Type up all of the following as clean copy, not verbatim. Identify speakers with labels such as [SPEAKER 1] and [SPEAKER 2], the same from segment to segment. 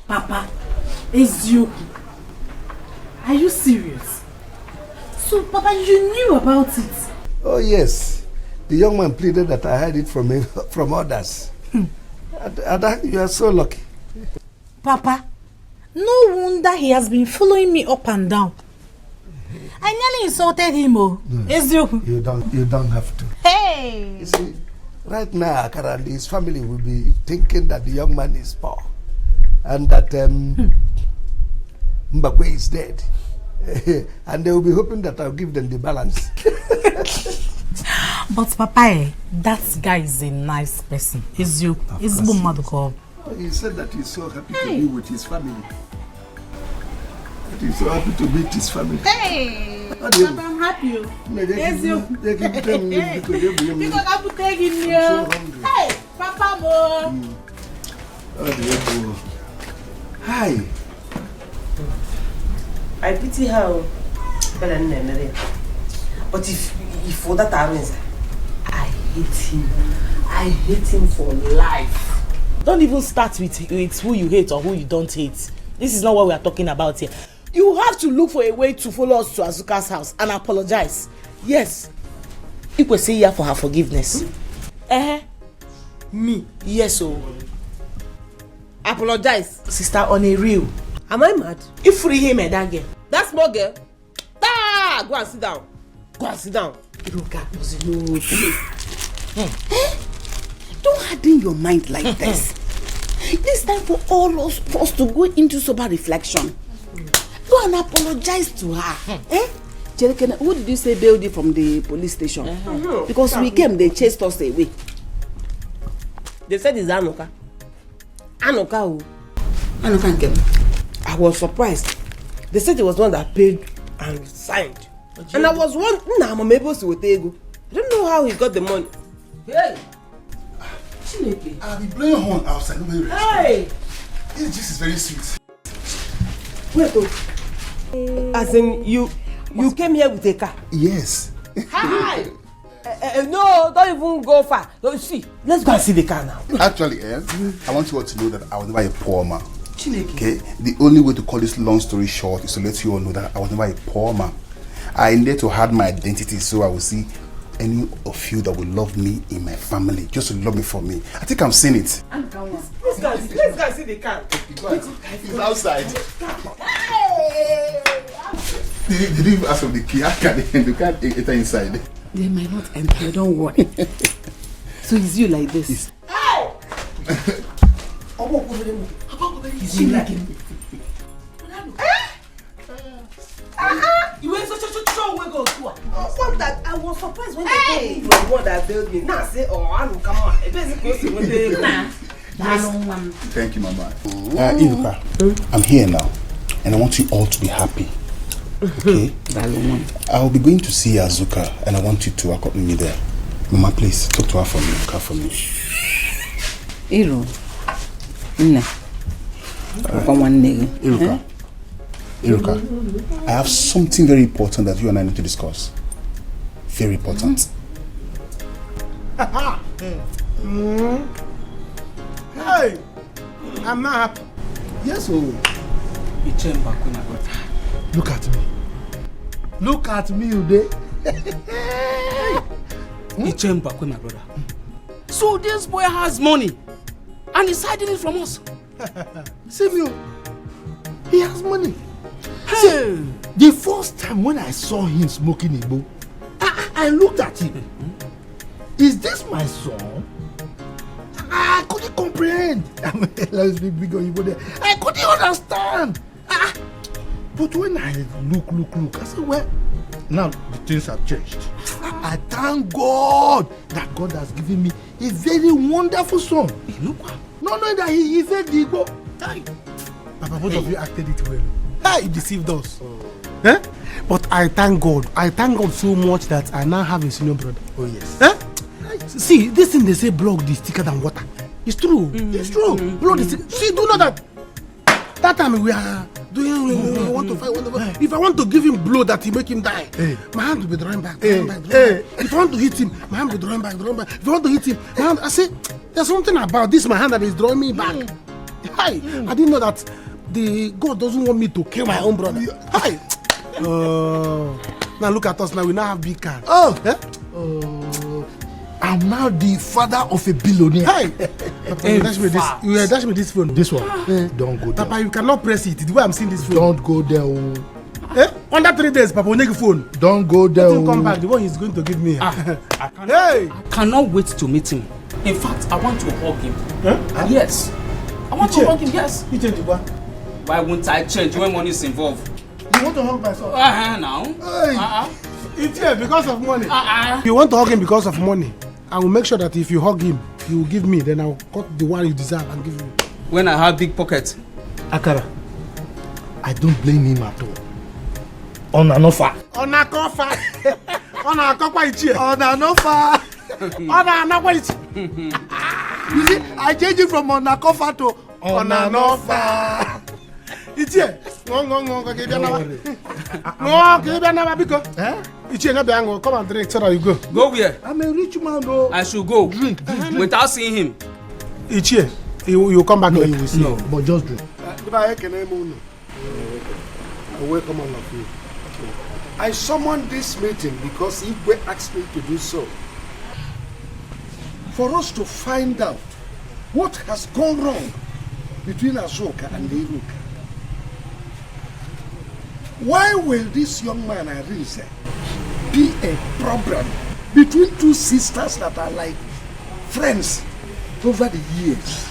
[SPEAKER 1] Papa, is you? Are you serious? So, Papa, you knew about it?
[SPEAKER 2] Oh, yes. The young man pleaded that I had it from others. Ada, you are so lucky.
[SPEAKER 1] Papa, no wonder he has been following me up and down. I nearly insulted him, oh.
[SPEAKER 2] No, you don't have to.
[SPEAKER 1] Hey!
[SPEAKER 2] You see, right now, Akara and his family will be thinking that the young man is poor. And that Nwokoye is dead. And they will be hoping that I'll give them the balance.
[SPEAKER 1] But Papa, that guy is a nice person. He's you. He's Maduko.
[SPEAKER 2] He said that he's so happy to be with his family. That he's so happy to meet his family.
[SPEAKER 1] Hey! Papa, I'm happy. Yes, you. Because I'm taking you. Hey! Papa, Mo!
[SPEAKER 2] Hi.
[SPEAKER 3] I pity her. But if for that happens, I hate him. I hate him for life. Don't even start with who you hate or who you don't hate. This is not what we are talking about here. You have to look for a way to follow us to Azuka's house and apologize. Yes. You could say here for her forgiveness. Me? Yes, oh. Apologize. Sister, on a real. Am I mad? You free him and that girl. That small girl? Ah, go and sit down. Go and sit down.
[SPEAKER 4] Don't harden your mind like this. It's time for all of us to go into sober reflection. Go and apologize to her. Jerikene, who did you say bailed you from the police station? Because we came, they chased us away.
[SPEAKER 3] They said it's Anoka. Anoka who?
[SPEAKER 4] Anoka came.
[SPEAKER 3] I was surprised. They said it was one that paid and signed. And I was one. I'm able to Etiko. I don't know how he got the money. Hey!
[SPEAKER 5] I'll be playing horn outside. Nobody will respond.
[SPEAKER 3] Hey!
[SPEAKER 5] This juice is very sweet.
[SPEAKER 3] Wait, oh. As in, you came here with a car?
[SPEAKER 5] Yes.
[SPEAKER 3] Hi! No, don't even go far. Don't see. Let's go and see the car now.
[SPEAKER 5] Actually, I want you all to know that I was never a poor man. Okay? The only way to call this long story short is to let you all know that I was never a poor man. I needed to hide my identity so I will see any of you that will love me in my family, just to love me for me. I think I'm seeing it.
[SPEAKER 3] Let's go and see the car.
[SPEAKER 5] It's outside. They didn't ask for the key. How can they can't enter inside?
[SPEAKER 4] They might not enter, don't worry. So it's you like this.
[SPEAKER 3] Hey!
[SPEAKER 4] Is you like him?
[SPEAKER 3] You were such a strong way go to her. That I was surprised when they told me you were the one that bailed me. Now say, oh, I don't come on. It basically what they
[SPEAKER 5] Thank you, Mama. Iruka, I'm here now, and I want you all to be happy. Okay? I will be going to see Azuka, and I want you to accompany me there. Mama, please talk to her for me. Look for me. Iruka, I have something very important that you and I need to discuss. Very important.
[SPEAKER 6] Hey, I'm not happy.
[SPEAKER 5] Yes, oh.
[SPEAKER 6] Look at me. Look at me, Ude.
[SPEAKER 7] My brother. So this boy has money and he's hiding it from us.
[SPEAKER 6] See me, he has money. Hey. See, the first time when I saw him smoking Igbo, I looked at him. Is this my son? I couldn't comprehend. Let's be big on Igbo there. I couldn't understand. But when I look, I said, well, now the things have changed. I thank God that God has given me a very wonderful son. Not knowing that he is a Igbo. Papa, both of you acted it well. He deceived us. But I thank God. I thank God so much that I now have a senior brother. Oh yes. See, this thing they say blood is thicker than water. It's true. It's true. Blood is thicker. See, do you know that? That time we are doing, we want to fight. If I want to give him blow that he make him die, my hand will be drawing back. If I want to hit him, my hand will be drawing back. If I want to hit him, my hand, I say, there's something about this, my hand that is drawing me back. Hi, I didn't know that the God doesn't want me to kill my own brother. Hi. Now look at us now. We now have big cars. I'm now the father of a billionaire. Hi. Papa, you dash me this phone. This one. Don't go there. Papa, you cannot press it. The way I'm seeing this phone. Don't go there. Under 3 days, Papa will make a phone. Don't go there. Let him come back. The one he's going to give me. I
[SPEAKER 7] cannot wait to meet him. In fact, I want to hug him. Yes. I want to hug him, yes.
[SPEAKER 6] You change what?
[SPEAKER 7] Why won't I change when money is involved?
[SPEAKER 6] You want to hug myself?
[SPEAKER 7] Now.
[SPEAKER 6] It's here because of money. You want to hug him because of money? I will make sure that if you hug him, you will give me. Then I will cut the one you deserve and give you.
[SPEAKER 7] When I have big pockets.
[SPEAKER 6] Akara, I don't blame him at all. On an offer. On a cofa. On a cofa ichi. On an offer. On an offer ichi. You see, I changed it from on a cofa to on an offer. Ichi. Come and drink so that you go.
[SPEAKER 7] Go where?
[SPEAKER 6] I'm a rich man though.
[SPEAKER 7] I should go.
[SPEAKER 6] Drink.
[SPEAKER 7] Without seeing him.
[SPEAKER 6] Ichi. You come back.
[SPEAKER 7] No,
[SPEAKER 6] you will see.
[SPEAKER 7] No.
[SPEAKER 6] But just drink. Welcome all of you.
[SPEAKER 2] I summoned this meeting because Igwe asked me to do so. For us to find out what has gone wrong between Azoka and Iruka. Why will this young man, Arinze, be a problem between two sisters that are like friends over the years?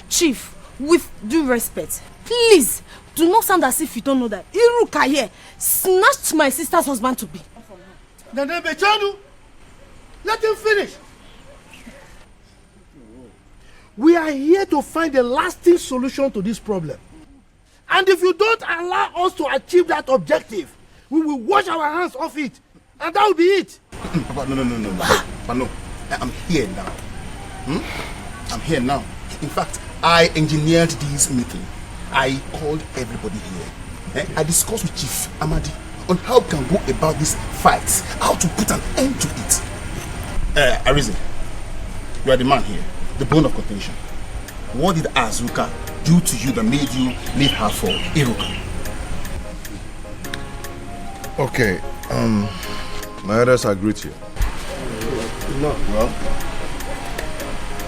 [SPEAKER 8] Chief, with due respect, please do not sound as if you don't know that Iruka here snatched my sister's husband to be.
[SPEAKER 6] Let him finish. We are here to find a lasting solution to this problem. And if you don't allow us to achieve that objective, we will wash our hands off it. And that will be it.
[SPEAKER 5] Papa, no. Papa, no. I'm here now. I'm here now. In fact, I engineered this meeting. I called everybody here. I discussed with Chief Amadi on how we can go about this fight, how to put an end to it. Arinze, you are the man here, the bone of contention. What did Azuka do to you that made you leave her for Iruka?
[SPEAKER 9] Okay, my elders agree to you.
[SPEAKER 6] No.
[SPEAKER 9] Well,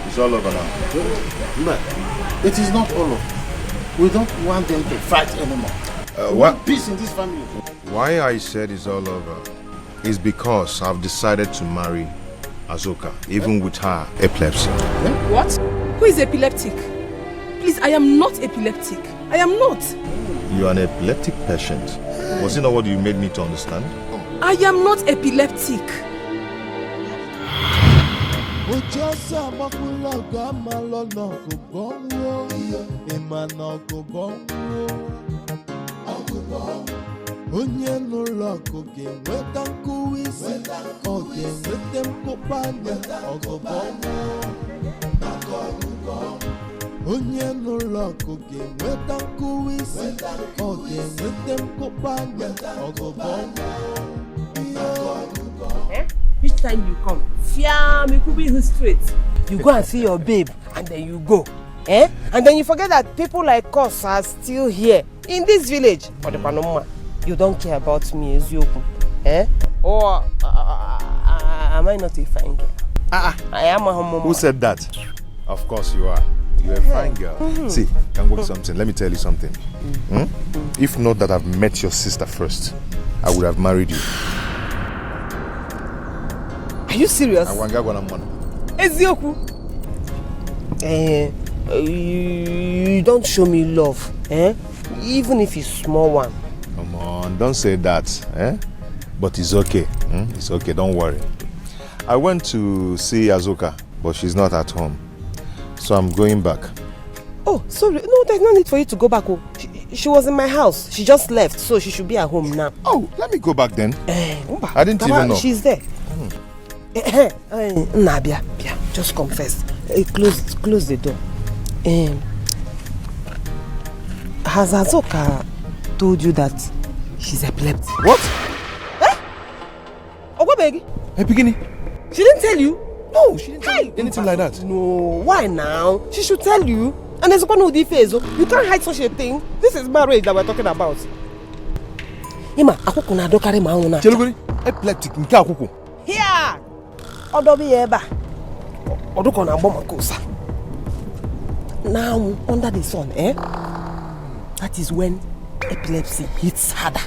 [SPEAKER 9] it's all over now.
[SPEAKER 6] But it is not all over. We don't want them to fight anymore.
[SPEAKER 9] What?
[SPEAKER 6] Peace in this family.
[SPEAKER 9] Why I said it's all over is because I've decided to marry Azoka, even with her epilepsy.
[SPEAKER 8] What? Who is epileptic? Please, I am not epileptic. I am not.
[SPEAKER 9] You are an epileptic patient. Was it not what you made me to understand?
[SPEAKER 8] I am not epileptic.
[SPEAKER 10] Onye n'ụlọ ọkụ ga-enweta nkụwa isi, ọ ga-enweta mkpụkpanya ọgụgụ. Onye n'ụlọ ọkụ ga-enweta nkụwa isi, ọ ga-enweta mkpụkpanya ọgụgụ.
[SPEAKER 11] Each time you come, me could be straight. You go and see your babe, and then you go. And then you forget that people like us are still here in this village. For the Panoma. You don't care about me, Ezioku. Or am I not a fine girl? I am a homo.
[SPEAKER 9] Who said that? Of course you are. You're a fine girl. See, can work something. Let me tell you something. If not that I've met your sister first, I would have married you.
[SPEAKER 11] Are you serious?
[SPEAKER 8] Ezioku.
[SPEAKER 11] You don't show me love, even if it's small one.
[SPEAKER 9] Come on, don't say that, But it's okay, It's okay, don't worry. I went to see Azoka, but she's not at home. So I'm going back.
[SPEAKER 11] Oh, sorry. No, there's no need for you to go back. She was in my house. She just left, so she should be at home now.
[SPEAKER 9] Oh, let me go back then. I didn't even know.
[SPEAKER 11] She's there. Nabia, just confess. Close the door. Has Azoka told you that she's epileptic?
[SPEAKER 9] What?
[SPEAKER 11] Ogwabegi?
[SPEAKER 9] Hey, beginning.
[SPEAKER 11] She didn't tell you?
[SPEAKER 7] No, she didn't tell you anything like that.
[SPEAKER 11] No, why now? She should tell you. And there's one with the face. You can't hide such a thing. This is marriage that we're talking about. Ima, akuku na dokare ma una.
[SPEAKER 7] Chelugori, epileptic nke akuku.
[SPEAKER 11] Here. Odobi eba. Oduko na agbo makosa. Now under the sun, that is when epilepsy hits harder.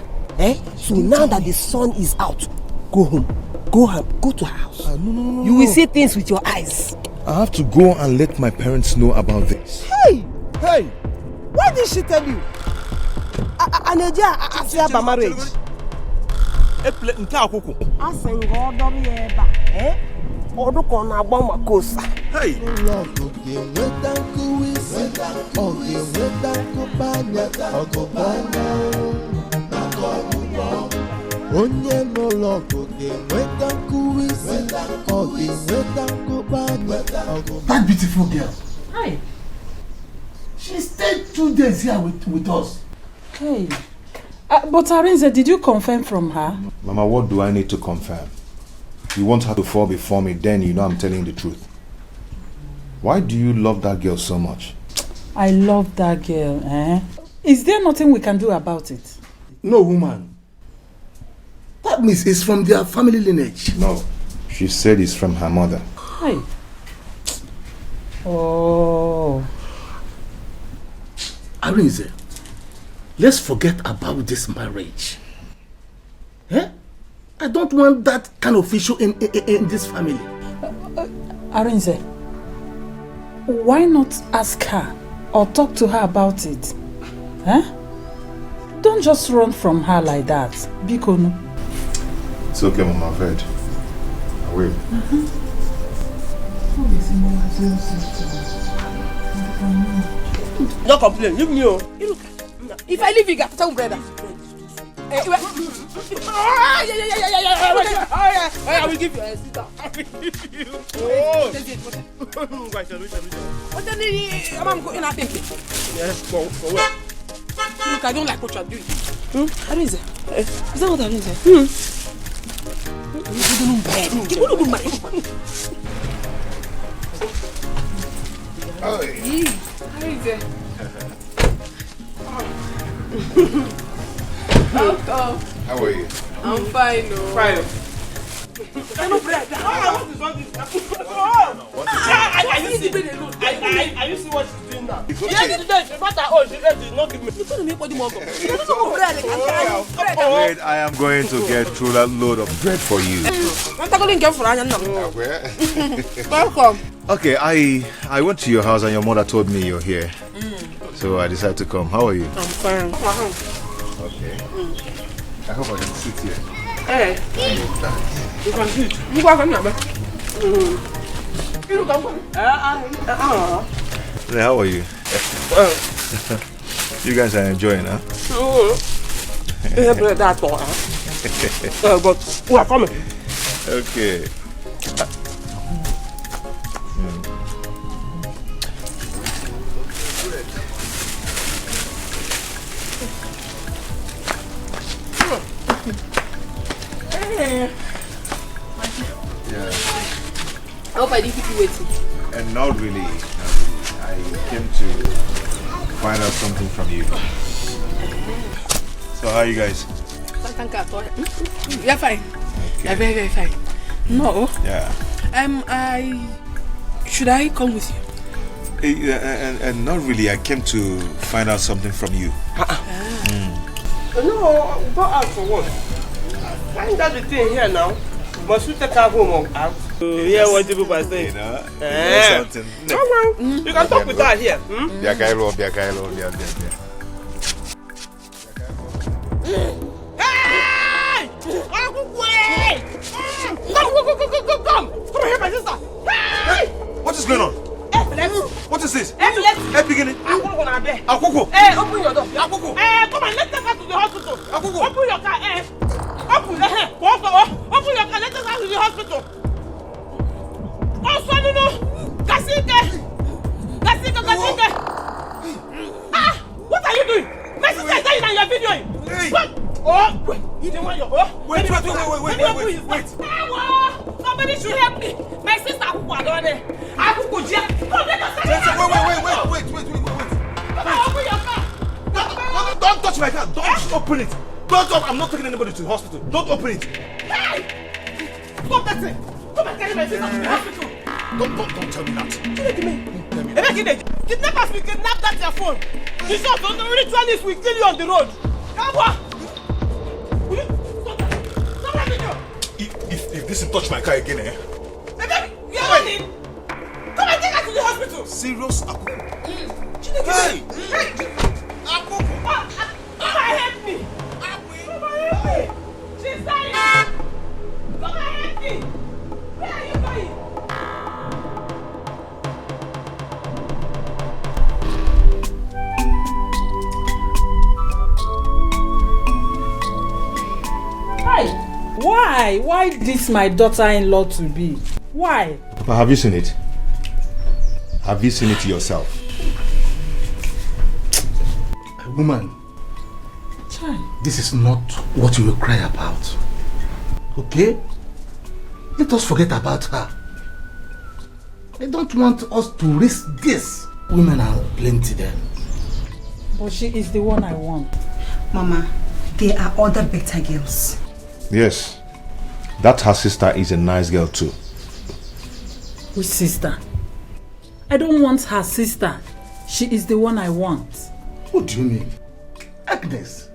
[SPEAKER 11] So now that the sun is out, go home. Go to her house.
[SPEAKER 7] No.
[SPEAKER 11] You will see things with your eyes.
[SPEAKER 9] I have to go and let my parents know about this.
[SPEAKER 11] Hey! Why did she tell you? Aneja asiaba marriage.
[SPEAKER 7] Nke akuku.
[SPEAKER 11] Asengo odobi eba. Oduko na agbo makosa.
[SPEAKER 7] Hey!
[SPEAKER 10] Onye no logo ga-enweta nkuwisi, ọ ga-enweta nkụpanya.
[SPEAKER 6] That beautiful girl.
[SPEAKER 8] Hi.
[SPEAKER 6] She stayed 2 days here with us.
[SPEAKER 12] Hey. But Arinze, did you confirm from her?
[SPEAKER 9] Mama, what do I need to confirm? You want her to fall before me, then you know I'm telling the truth. Why do you love that girl so much?
[SPEAKER 12] I love that girl, Is there nothing we can do about it?
[SPEAKER 6] No, woman. That means it's from their family lineage.
[SPEAKER 9] No. She said it's from her mother.
[SPEAKER 12] Hi. Oh.
[SPEAKER 6] Arinze, let's forget about this marriage. I don't want that kind of issue in this family.
[SPEAKER 12] Arinze, why not ask her or talk to her about it? Don't just run from her like that. Bikono.
[SPEAKER 9] It's okay, Mama, I've heard. I will.
[SPEAKER 11] No complain, leave me. If I leave you, get some bread. I will give you a sister. I will give you. Oh. What the hell? I'm going to think. Yes, go away. Look, I don't like what you're doing. Arinze. Is that what Arinze? You don't know bad.
[SPEAKER 8] Arinze.
[SPEAKER 9] How are you?
[SPEAKER 8] I'm fine, no.
[SPEAKER 11] Fine.
[SPEAKER 8] No bread.
[SPEAKER 11] Are you see what she's doing now? She not give me.
[SPEAKER 9] Wait, I am going to get through that load of bread for you.
[SPEAKER 11] Welcome.
[SPEAKER 9] Okay, I went to your house and your mother told me you're here. So I decided to come. How are you?
[SPEAKER 11] I'm fine.
[SPEAKER 9] Okay. I hope I can sit here.
[SPEAKER 11] Hey. You can sit. You can come here. You come.
[SPEAKER 9] How are you? You guys are enjoying, huh?
[SPEAKER 11] But we are coming.
[SPEAKER 9] Okay.
[SPEAKER 8] I hope I didn't keep you waiting.
[SPEAKER 9] And not really. I came to find out something from you. So how are you guys?
[SPEAKER 8] You're fine.
[SPEAKER 9] Okay.
[SPEAKER 8] You're very, very fine. No.
[SPEAKER 9] Yeah.
[SPEAKER 8] Should I come with you?
[SPEAKER 9] And not really. I came to find out something from you.
[SPEAKER 11] No, go out for what? Find out the thing here now. Must you take her home or out? Yeah, what the people are saying.
[SPEAKER 9] You know something.
[SPEAKER 11] Come on. You can talk with her here. Hey! Come! Come here, my sister. Hey!
[SPEAKER 9] What is going on? What is this?
[SPEAKER 11] Hey,
[SPEAKER 9] beginning.
[SPEAKER 11] Akuku. Hey, open your door. Akuku. Hey, come on, let's take her to the hospital. Akuku. Open your car. Hey. Open your car. Let's take her to the hospital. Oh, son, no. Kasike. Ah, what are you doing? My sister is dying and you're videoing.
[SPEAKER 9] Hey.
[SPEAKER 11] What? Oh, wait. You don't want your...
[SPEAKER 9] Wait.
[SPEAKER 11] Somebody should help me. My sister
[SPEAKER 6] Don't touch my car. Don't open it. Don't open. I'm not taking anybody to the hospital. Don't open it.
[SPEAKER 3] Hey! Stop that thing! Come and carry my sister to the hospital!
[SPEAKER 6] Don't tell me that.
[SPEAKER 3] Kidnappers will kidnap that your phone. The shop on the ritualist will kill you on the road. Come on! Will you stop that? Stop that video!
[SPEAKER 6] If this will touch my car again, eh?
[SPEAKER 3] Baby, you are running! Come and take her to the hospital!
[SPEAKER 6] Serious?
[SPEAKER 3] Hey! Come and help me! Come and help me! She's dying! Come and help me! Where are you going?
[SPEAKER 12] Hi. Why this my daughter-in-law to be? Why?
[SPEAKER 9] But have you seen it? Have you seen it yourself?
[SPEAKER 6] Woman, this is not what you will cry about. Okay? Let us forget about her. I don't want us to risk this. Women are plenty there.
[SPEAKER 12] But she is the one I want.
[SPEAKER 13] Mama, there are other better girls.
[SPEAKER 9] Yes. That her sister is a nice girl too.
[SPEAKER 12] Which sister? I don't want her sister. She is the one I want.
[SPEAKER 6] What do you mean? Agnes,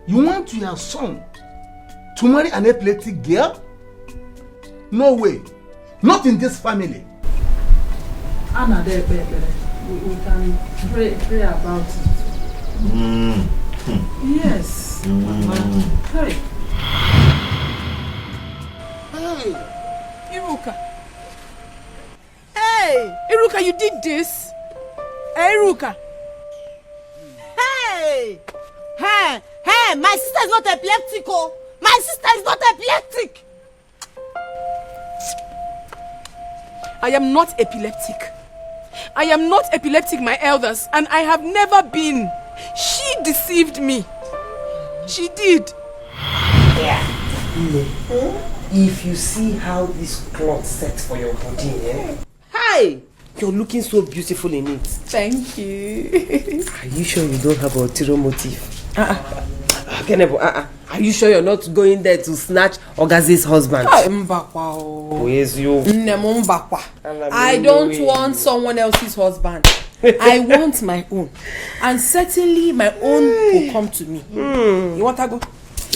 [SPEAKER 6] you want your son to marry an athletic girl? No way. Not in this family.
[SPEAKER 12] Anna, we can pray about it. Yes. Hey.
[SPEAKER 3] Hey, Iruka. Hey, Iruka, you did this. Hey, Iruka. Hey, my sister is not epileptic. Oh, my sister is not epileptic. I am not epileptic. I am not epileptic, my elders, and I have never been. She deceived me. She did.
[SPEAKER 11] Yeah. If you see how this cloth sets for your body, eh? Hi! You're looking so beautiful in it.
[SPEAKER 3] Thank you.
[SPEAKER 11] Are you sure you don't have a ulterior motive? Are you sure you're not going there to snatch Ogazi's husband?
[SPEAKER 3] I don't want someone else's husband. I want my own. And certainly my own will come to me. You want to go?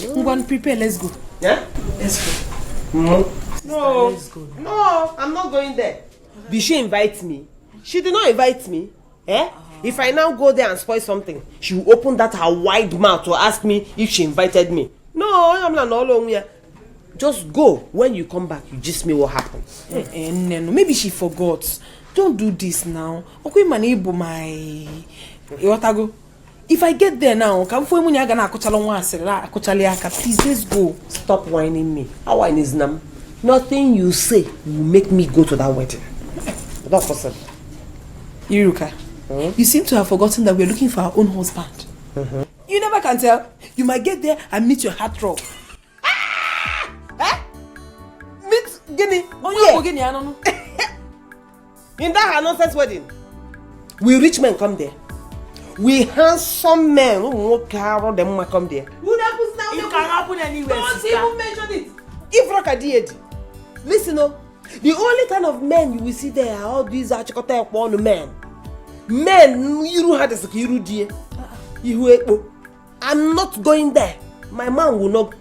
[SPEAKER 3] I'm going to prepare. Let's go.
[SPEAKER 11] Yeah?
[SPEAKER 3] Let's go.
[SPEAKER 11] No.
[SPEAKER 3] Let's go.
[SPEAKER 11] No, I'm not going there. Did she invite me? She did not invite me. Eh? If I now go there and spoil something, she will open that her wide mouth to ask me if she invited me. No, I'm not alone here. Just go. When you come back, you just me what happened.
[SPEAKER 3] No, maybe she forgot. Don't do this now. Okay, manibo my. If I get there now, please let's go.
[SPEAKER 11] Stop whining me. How whine is nam? Nothing you say will make me go to that wedding. Not possible.
[SPEAKER 3] Iruka, you seem to have forgotten that we're looking for our own husband. You never can tell. You might get there and meet your heartthrob. Meet Guinea.
[SPEAKER 11] Oh yeah. In that nonsense wedding, we rich men come there. We handsome men who come there.
[SPEAKER 3] What happens now? It can happen anywhere. Don't even mention it.
[SPEAKER 11] If Roka did, listen up. The only kind of men you will see there are all these achikote one men. Men, you had a security dear. I'm not going there. My man will not.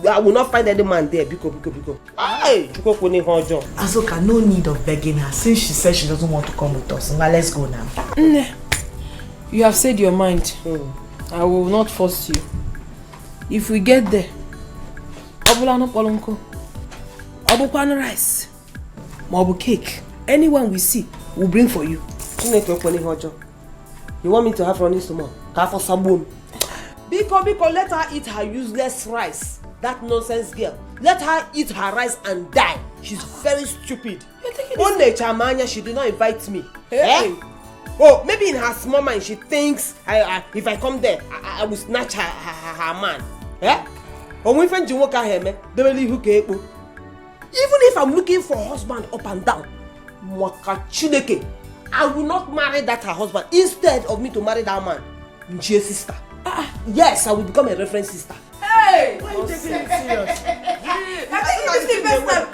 [SPEAKER 11] I will not find any man there. Because. Hey,
[SPEAKER 3] Azuka, no need of begging her since she said she doesn't want to come with us. Now let's go now. You have said your mind. I will not force you. If we get there, Obulano Polonko, Obukwan rice, Mobu cake, anyone we see, we'll bring for you.
[SPEAKER 11] You want me to have running stomach? Have some boom. Biko, let her eat her useless rice. That nonsense girl. Let her eat her rice and die. She's very stupid. One day, Chamanya, she did not invite me. Hey. Eh? Oh, maybe in her small mind, she thinks if I come there, I will snatch her man. Eh? Or even if I'm looking for a husband up and down, Chineke, I will not marry that her husband instead of me to marry that man. Nchie's sister. Yes, I will become a reference sister.
[SPEAKER 8] Hey! Why are you taking it serious? You're taking this personal.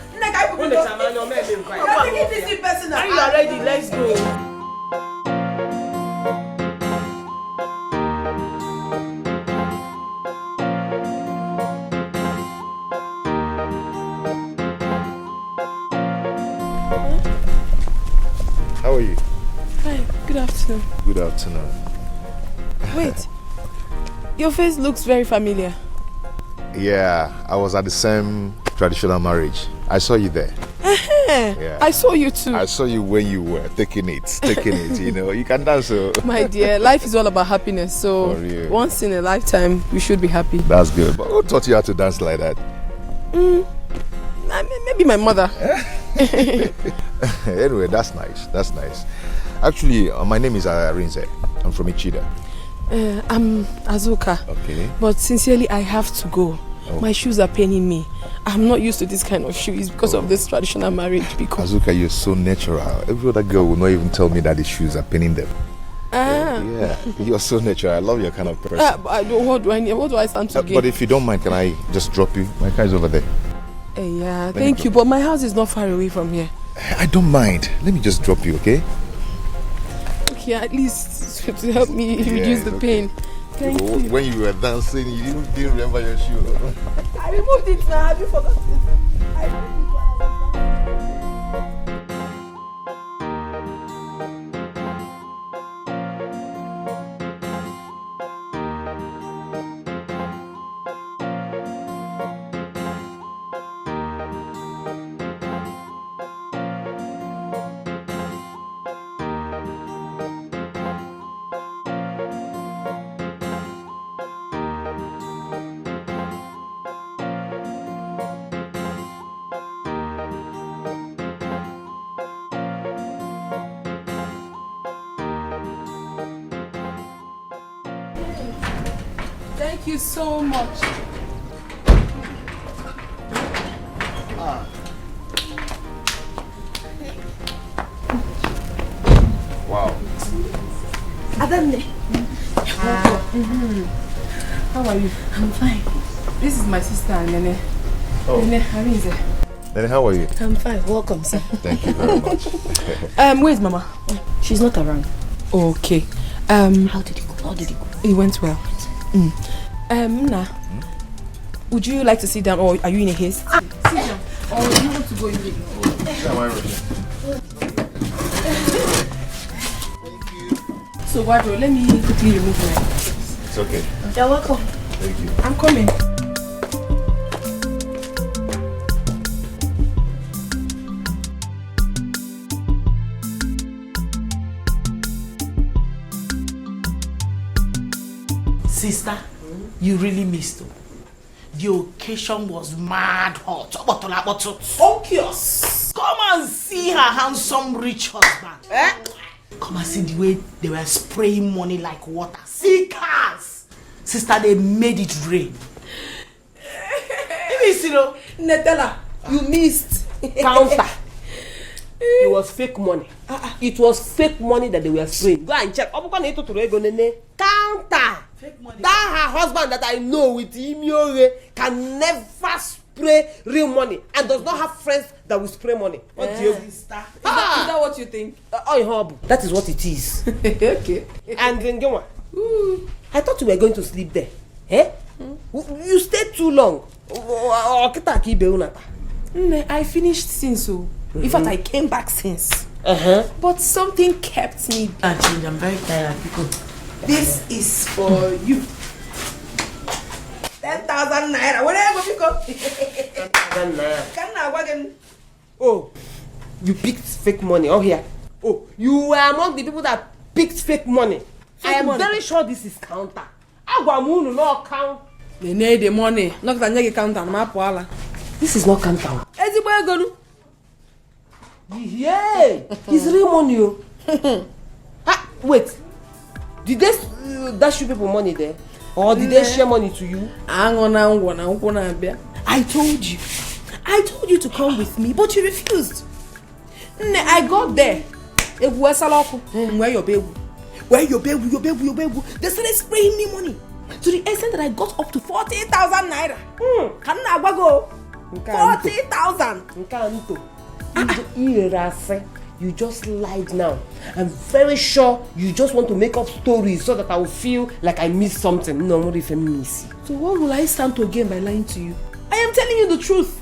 [SPEAKER 8] You're taking this personal.
[SPEAKER 3] Are you ready? Let's go.
[SPEAKER 9] How are you?
[SPEAKER 8] Hi, good afternoon.
[SPEAKER 9] Good afternoon.
[SPEAKER 8] Wait, your face looks very familiar.
[SPEAKER 9] Yeah, I was at the same traditional marriage. I saw you there.
[SPEAKER 8] Yeah. I saw you too.
[SPEAKER 9] I saw you when you were taking it, you know. You can dance. So.
[SPEAKER 8] My dear, life is all about happiness. So once in a lifetime, we should be happy.
[SPEAKER 9] That's good. But who taught you how to dance like that?
[SPEAKER 8] Maybe my mother.
[SPEAKER 9] Anyway, that's nice. That's nice. Actually, my name is Arinze. I'm from Ichida.
[SPEAKER 8] I'm Azuka.
[SPEAKER 9] Okay.
[SPEAKER 8] But sincerely, I have to go. Oh. My shoes are paining me. I'm not used to this kind of shoes because of this traditional marriage. Because
[SPEAKER 9] Azuka, you're so natural. Every other girl will not even tell me that the shoes are paining them. Yeah, you're so natural. I love your kind of person.
[SPEAKER 8] What do I stand to gain?
[SPEAKER 9] But if you don't mind, can I just drop you? My car is over there.
[SPEAKER 8] Yeah, thank you. But my house is not far away from here.
[SPEAKER 9] I don't mind. Let me just drop you, okay?
[SPEAKER 8] Okay, at least to help me reduce the pain. Thank you.
[SPEAKER 9] When you were dancing, you didn't remember your shoe.
[SPEAKER 8] I removed it now. Have you forgotten? I removed it. Thank you so much.
[SPEAKER 9] Wow.
[SPEAKER 8] Adamne. How are you? I'm fine. This is my sister, Nene.
[SPEAKER 9] Oh.
[SPEAKER 8] Nene, Arinze.
[SPEAKER 9] Nene, how are you?
[SPEAKER 8] I'm fine. Welcome, sir.
[SPEAKER 9] Thank you very much.
[SPEAKER 8] Where's Mama?
[SPEAKER 13] She's not around.
[SPEAKER 8] Okay.
[SPEAKER 13] How did it go?
[SPEAKER 8] It went well. Nah. Would you like to sit down or are you in a haste? Sit down. Or do you want to go in the So, Wadro, let me quickly remove my...
[SPEAKER 9] It's okay.
[SPEAKER 8] You're welcome.
[SPEAKER 9] Thank you.
[SPEAKER 8] I'm coming.
[SPEAKER 3] Sister, you really missed it. The occasion was mad hot. Focus. Come and see her handsome rich husband. Come and see the way they were spraying money like water. See cars. Sister, they made it rain. You missed it, though.
[SPEAKER 11] Netella, you missed. Counter. It was fake money. It was fake money that they were spraying. Go and check. Counter. Fake money. That her husband that I know with Imiore can never spray real money and does not have friends that will spray money. What do you? Is that what you think? That is what it is. Okay. And then go on. I thought you were going to sleep there. Eh? You stayed too long.
[SPEAKER 8] I finished since so. In fact, I came back since. But something kept me.
[SPEAKER 3] I'm very tired, people.
[SPEAKER 8] This is for you. 10,000 naira. Whatever you go.
[SPEAKER 11] 10,000 naira. Oh, you picked fake money. Oh, here. Oh, you were among the people that picked fake money. I am very sure this is counter. Agwamunu no count.
[SPEAKER 8] They need the money. Not that you counter.
[SPEAKER 11] This is not counter. Yeah, it's real money. Wait, did they dash you people money there? Or did they share money to you?
[SPEAKER 8] I told you to come with me, but you refused. I got there. Where your baby? Where your baby? They started spraying me money to the extent that I got up to 40,000 naira. Can I go? 40,000.
[SPEAKER 11] You just lied now. I'm very sure you just want to make up stories so that I will feel like I missed something. No, what if I miss?
[SPEAKER 8] So what will I stand to gain by lying to you? I am telling you the truth.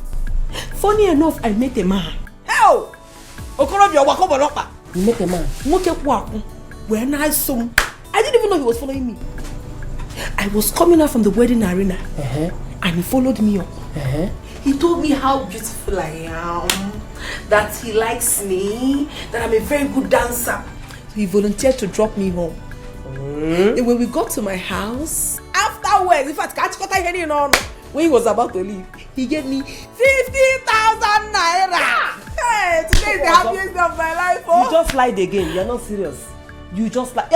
[SPEAKER 8] Funny enough, I met a man. Hell!
[SPEAKER 11] You met a man?
[SPEAKER 8] When I saw him, I didn't even know he was following me. I was coming out from the wedding arena, and he followed me up. He told me how beautiful I am, that he likes me, that I'm a very good dancer. So he volunteered to drop me home. And when we got to my house, afterwards, in fact, when he was about to leave, he gave me 50,000 naira. Hey, today is the happiest day of my life. Oh.
[SPEAKER 11] You just lied again. You're not serious. You just lied.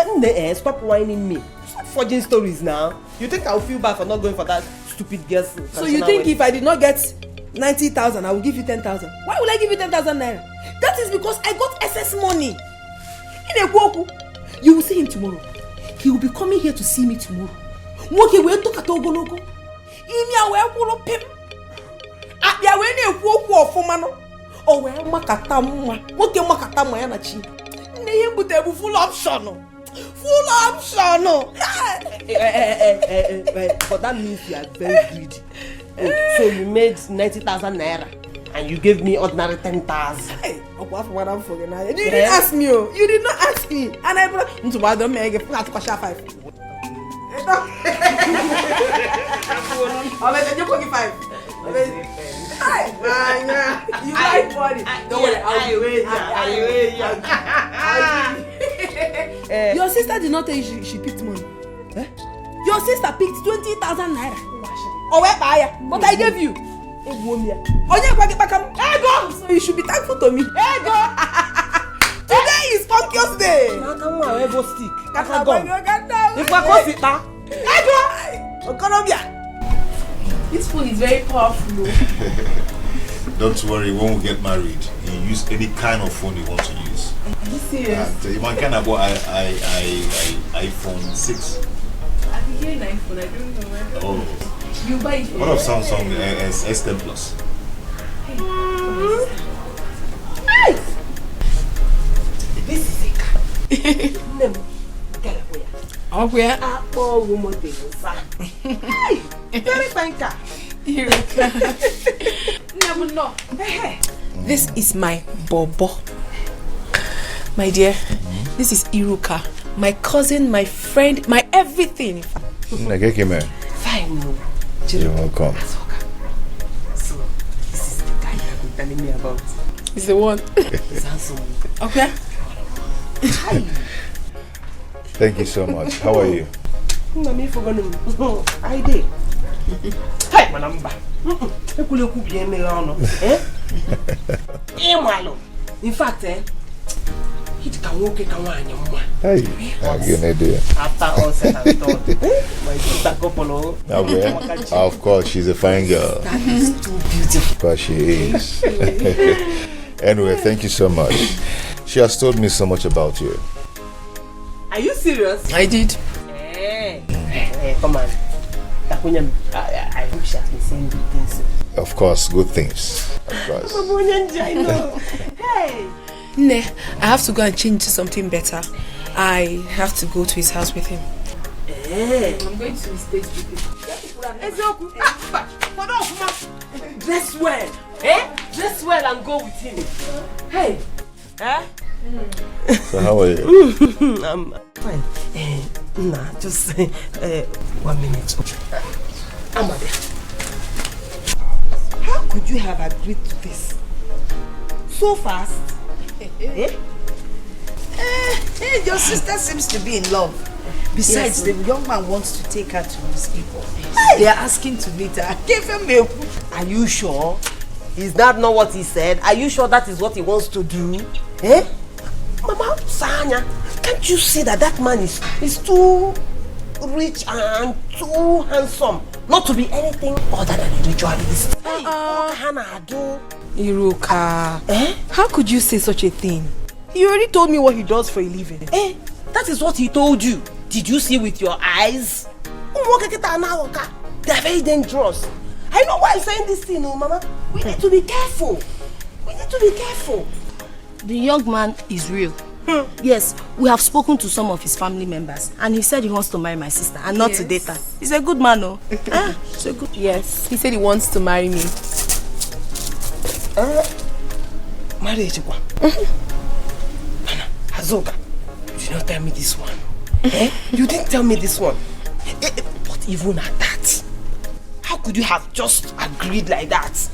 [SPEAKER 11] Stop whining me. Stop forging stories now. You think I'll feel bad for not going for that stupid girl's?
[SPEAKER 8] So you think if I did not get 90,000, I will give you 10,000? Why will I give you 10,000 naira? That is because I got excess money. You will see him tomorrow. He will be coming here to see me tomorrow. Full option.
[SPEAKER 11] But that means you are very greedy. So you made 90,000 naira and you gave me ordinary 10,000.
[SPEAKER 8] Hey, you didn't ask me. You did not ask me. And I don't make it. I'll 5. You like money. Don't worry, I'll wait. Your sister did not tell you she picked money. Your sister picked 20,000 naira. But I gave you. So you should be thankful to me. Today is Funkiest Day. This phone is very powerful.
[SPEAKER 9] Don't worry, when we get married, you use any kind of phone you want to use.
[SPEAKER 8] Are you serious?
[SPEAKER 9] You can have iPhone 6.
[SPEAKER 8] I've been hearing iPhone, I don't know where.
[SPEAKER 9] Oh.
[SPEAKER 8] You buy it.
[SPEAKER 9] What of Samsung S10 Plus?
[SPEAKER 8] Nice!
[SPEAKER 11] This is a car.
[SPEAKER 8] Oh, where?
[SPEAKER 11] Very fine car.
[SPEAKER 8] This is my bobo. My dear, this is Iruka. My cousin, my friend, my everything.
[SPEAKER 9] Fine.
[SPEAKER 11] You're
[SPEAKER 9] welcome.
[SPEAKER 11] So, this is the guy you have been telling me about.
[SPEAKER 8] He's the one.
[SPEAKER 11] He's handsome.
[SPEAKER 8] Okay.
[SPEAKER 11] Hi.
[SPEAKER 9] Thank you so much. How are you?
[SPEAKER 11] I did. Hi, my number. In fact, it can walk a
[SPEAKER 9] Hey, I'll give an idea.
[SPEAKER 11] After all said and done, my sister couple.
[SPEAKER 9] Of course, she's a fine girl.
[SPEAKER 11] That is too beautiful.
[SPEAKER 9] But she is. Anyway, thank you so much. She has told me so much about you.
[SPEAKER 11] Are you serious?
[SPEAKER 8] I did.
[SPEAKER 11] Come on. I hope she has been saying good things.
[SPEAKER 9] Of course, good things. Of course.
[SPEAKER 11] Hey!
[SPEAKER 8] Ne, I have to go and change to something better. I have to go to his house with him. I'm going to his place with him.
[SPEAKER 11] Dress well. Dress well and go with him. Hey!
[SPEAKER 9] So how are you?
[SPEAKER 11] I'm fine. Nah, just 1 minute. Amade, how could you have agreed to this so fast?
[SPEAKER 4] Your sister seems to be in love. Besides, the young man wants to take her to his people. They are asking to meet her. Give him milk.
[SPEAKER 11] Are you sure? Is that not what he said? Are you sure that is what he wants to do? Mama, Sanya, can't you see that man is too rich and too handsome not to be anything other than a ritualist?
[SPEAKER 8] Iruka, how could you say such a thing? He already told me what he does for a living.
[SPEAKER 3] That is what he told you. Did you see with your eyes?
[SPEAKER 8] They are very dangerous. I know why I'm saying this thing, Mama. We need to be careful. We need to be careful.
[SPEAKER 14] The young man is real. Yes, we have spoken to some of his family members, and he said he wants to marry my sister and not to date her. He's a good man, no? He's a good.
[SPEAKER 8] Yes, he said he wants to marry me.
[SPEAKER 11] Marriage, Azoka, you did not tell me this one. You didn't tell me this one. But even at that, how could you have just agreed like that?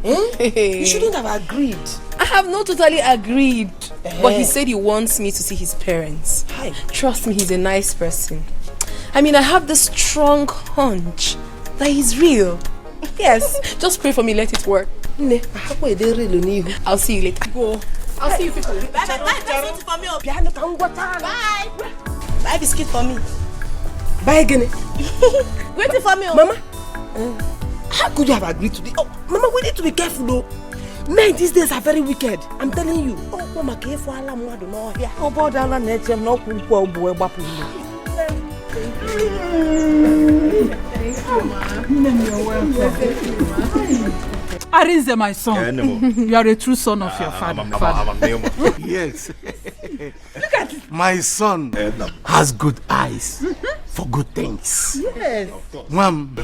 [SPEAKER 11] You shouldn't have agreed.
[SPEAKER 8] I have not totally agreed, but he said he wants me to see his parents. Trust me, he's a nice person. I mean, I have this strong hunch that he's real. Yes, just pray for me, let it work. I'll see you later. Go. I'll see you people.
[SPEAKER 3] Bye. Buy biscuit for me.
[SPEAKER 11] Buy again.
[SPEAKER 3] Waiting for me,
[SPEAKER 11] Mama. How could you have agreed to this? Oh, Mama, we need to be careful though. Men these days are very wicked. I'm telling you.
[SPEAKER 12] Arinze, my son, you are a true son of your father.
[SPEAKER 6] Yes. Look at it. My son has good eyes for good things.
[SPEAKER 12] Yes.
[SPEAKER 6] Mom,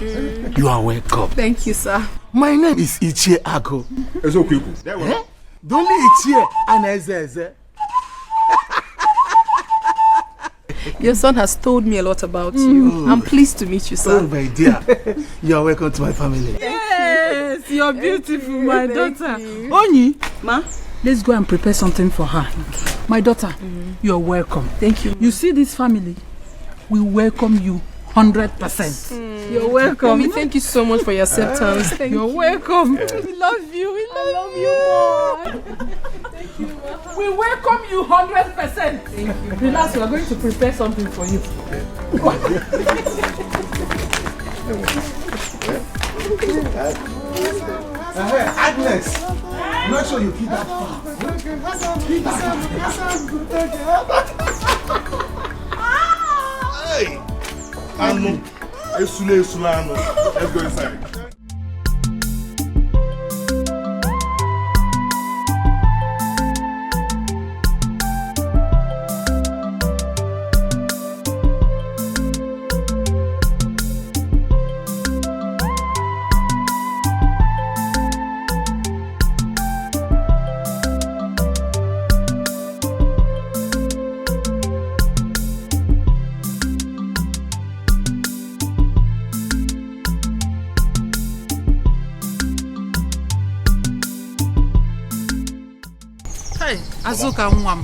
[SPEAKER 6] you are welcome.
[SPEAKER 8] Thank you, sir.
[SPEAKER 6] My name is Ichie Ago. Don't Ichie and Eze.
[SPEAKER 8] Your son has told me a lot about you. I'm pleased to meet you, sir.
[SPEAKER 6] Oh, my dear. You are welcome to my family.
[SPEAKER 12] Yes, you're beautiful, my daughter. Oni,
[SPEAKER 14] Ma,
[SPEAKER 12] let's go and prepare something for her. My daughter, you're welcome.
[SPEAKER 8] Thank you.
[SPEAKER 12] You see this family? We welcome you 100%. You're welcome.
[SPEAKER 8] Mommy, thank you so much for your acceptance.
[SPEAKER 12] You're welcome. We love you. We love you more. Thank you, Ma. We welcome you 100%. Thank you. Relax, we are going to prepare something for you.
[SPEAKER 6] Agnes, I'm not sure you keep that far.
[SPEAKER 9] Hey! Anu, Esule, Anu. Let's go inside.
[SPEAKER 12] Azuka Nwam,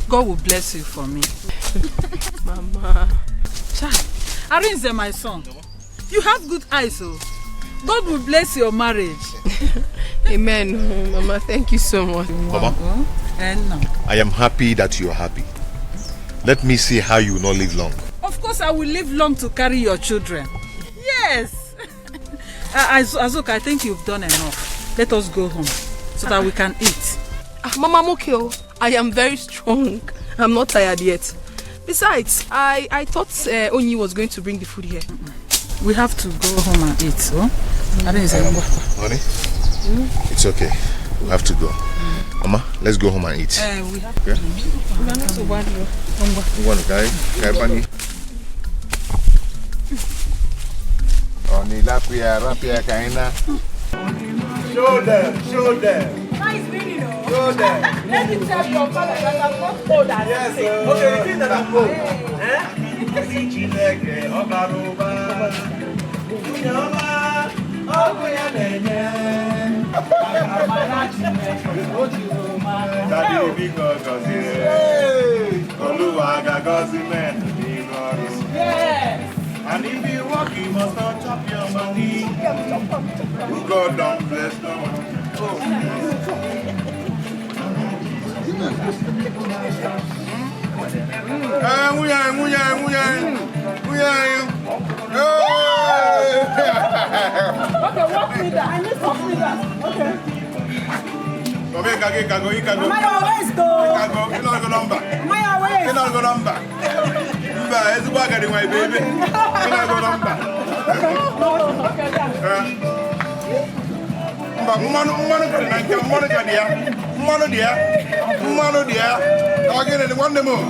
[SPEAKER 12] God will bless you for me.
[SPEAKER 8] Mama.
[SPEAKER 12] Arinze, my son, you have good eyes, so God will bless your marriage.
[SPEAKER 8] Amen. Mama, thank you so much.
[SPEAKER 9] Mama,
[SPEAKER 12] And
[SPEAKER 9] I am happy that you are happy. Let me see how you will not live long.
[SPEAKER 12] of course, I will live long to carry your children. Yes. Azuka, I think you've done enough. Let us go home so that we can eat.
[SPEAKER 8] Mama, I'm okay. I am very strong. I'm not tired yet. Besides, I thought Onyi was going to bring the food here.
[SPEAKER 12] We have to go home and eat, so?
[SPEAKER 9] Honey, it's okay. We have to go. Mama, let's go home and eat.
[SPEAKER 12] We have
[SPEAKER 9] to.
[SPEAKER 10] Show them.
[SPEAKER 1] Nice video.
[SPEAKER 10] Show them.
[SPEAKER 1] Let me tell your father that I'm not old as
[SPEAKER 10] yes,
[SPEAKER 1] you say.
[SPEAKER 10] Okay, you think that I'm old.
[SPEAKER 1] Yes.
[SPEAKER 10] And if you walk, you must not chop your money. God don't bless no one.
[SPEAKER 1] Okay, Okay.
[SPEAKER 5] Come here, Ikago.
[SPEAKER 1] Maya, let's go.
[SPEAKER 5] Ikago, you know the number.
[SPEAKER 1] Maya, wait.
[SPEAKER 5] You know the number. It's working, my baby. You know the number. Mano dia. Again, one more.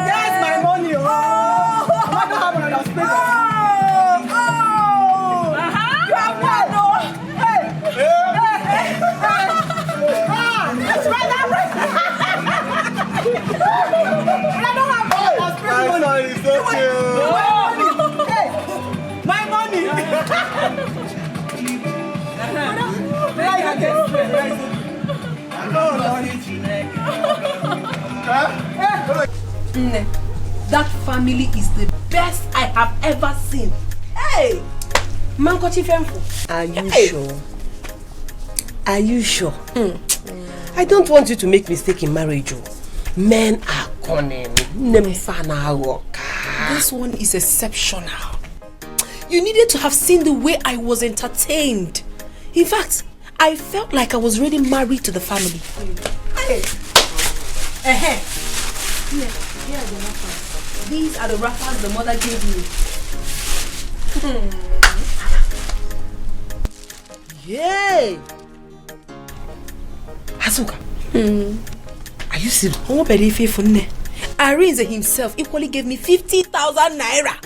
[SPEAKER 1] That's my money. What happened on that space? You have one. That's right. I don't have money.
[SPEAKER 5] It's so cute.
[SPEAKER 1] My money.
[SPEAKER 8] That family is the best I have ever seen. Hey! Mankochi Femfo.
[SPEAKER 11] Are you sure? Are you sure? I don't want you to make mistake in marriage. Men are cunning.
[SPEAKER 8] This one is exceptional. You needed to have seen the way I was entertained. In fact, I felt like I was already married to the family. Hey. Here are the wrappers. These are the wrappers the mother gave me.
[SPEAKER 11] Yay! Azuka. Are you serious?
[SPEAKER 8] Arinze himself equally gave me 50,000 naira.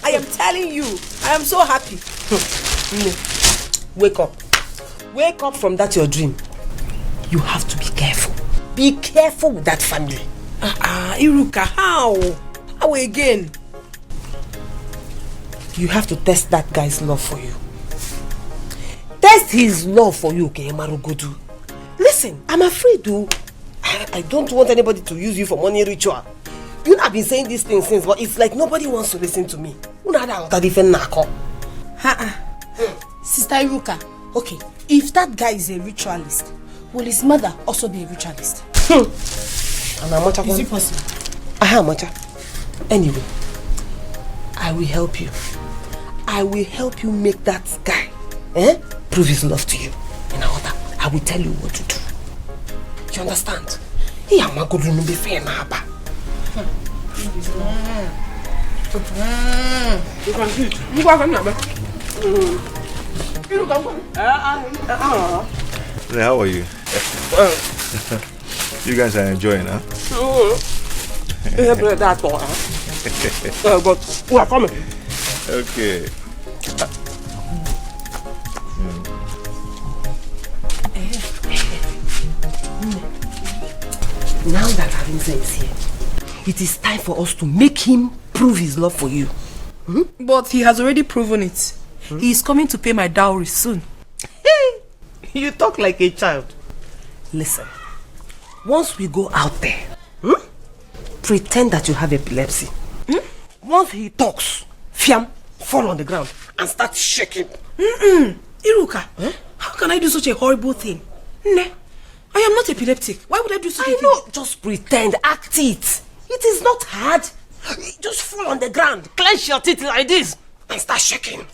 [SPEAKER 8] I am telling you, I am so happy.
[SPEAKER 11] Wake up. Wake up from that your dream. You have to be careful. Be careful with that family.
[SPEAKER 8] Iruka, how? How again?
[SPEAKER 11] You have to test that guy's love for you. Test his love for you, okay, Marugudu. Listen, I'm afraid to. I don't want anybody to use you for money ritual. You know, I've been saying these things since, but it's like nobody wants to listen to me.
[SPEAKER 14] Sister Iruka, okay, if that guy is a ritualist, will his mother also be a ritualist?
[SPEAKER 11] Is it possible? Anyway, I will help you. I will help you make that guy prove his love to you. I will tell you what to do. You understand?
[SPEAKER 9] How are you? You guys are enjoying, huh?
[SPEAKER 11] But we are coming.
[SPEAKER 9] Okay.
[SPEAKER 11] Now that Arinze is here, it is time for us to make him prove his love for you.
[SPEAKER 8] But he has already proven it. He is coming to pay my dowry soon.
[SPEAKER 11] You talk like a child. Listen, once we go out there, pretend that you have epilepsy. Once he talks, fiam, fall on the ground and start shaking.
[SPEAKER 8] Iruka, how can I do such a horrible thing? I am not epileptic. Why would I do such a thing?
[SPEAKER 11] I know, just pretend, act it. It is not hard. Just fall on the ground, clench your teeth like this and start shaking.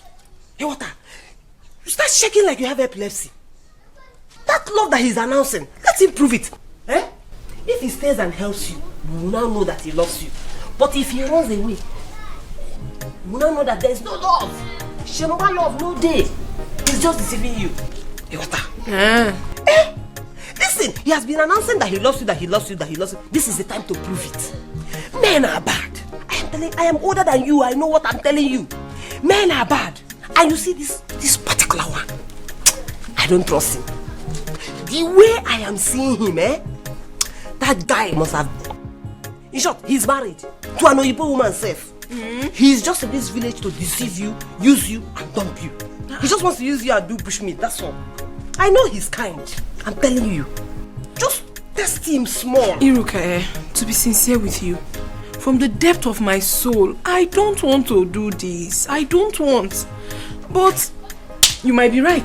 [SPEAKER 11] Hey, water. You start shaking like you have epilepsy. That love that he's announcing, let him prove it. If he stays and helps you, you will now know that he loves you. But if he runs away, you will now know that there is no love. Shemaba love, no day. He's just deceiving you. Hey, water. Listen, he has been announcing that he loves you, that he loves you, that he loves you. This is the time to prove it. Men are bad. I am older than you. I know what I'm telling you. Men are bad. And you see this particular one, I don't trust him. The way I am seeing him, that guy must have... In short, he's married to an Oyibo woman self. He's just in this village to deceive you, use you, and dump you. He just wants to use you and do bushmeat, that's all. I know he's kind. I'm telling you. Just test him small.
[SPEAKER 8] Iruka, to be sincere with you, from the depth of my soul, I don't want to do this. I don't want. But you might be right.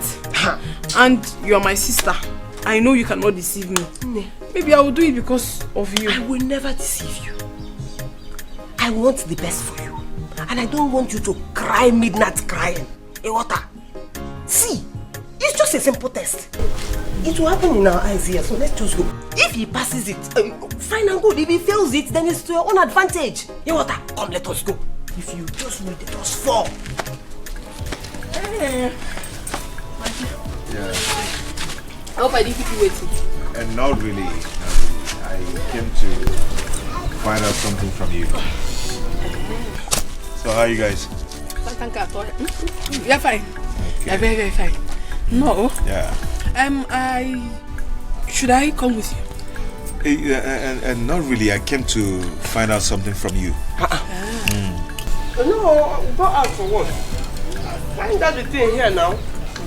[SPEAKER 8] And you are my sister. I know you cannot deceive me. Maybe I will do it because of you.
[SPEAKER 11] I will never deceive you. I want the best for you. And I don't want you to cry midnight crying. Water. See, it's just a simple test. It will happen in our eyes here, so let's just go. If he passes it, fine and good. If he fails it, then it's to your own advantage. Water, come, let us go. If you just read it, just fall.
[SPEAKER 9] Yeah.
[SPEAKER 8] I hope I didn't keep you waiting.
[SPEAKER 9] And not really. I came to find out something from you. So how are you guys?
[SPEAKER 8] You're fine. Okay. You're very, very fine. No.
[SPEAKER 9] Yeah.
[SPEAKER 8] Should I come with you?
[SPEAKER 9] And not really. I came to find out something from you.
[SPEAKER 11] No, go out for what? Find out the thing here now.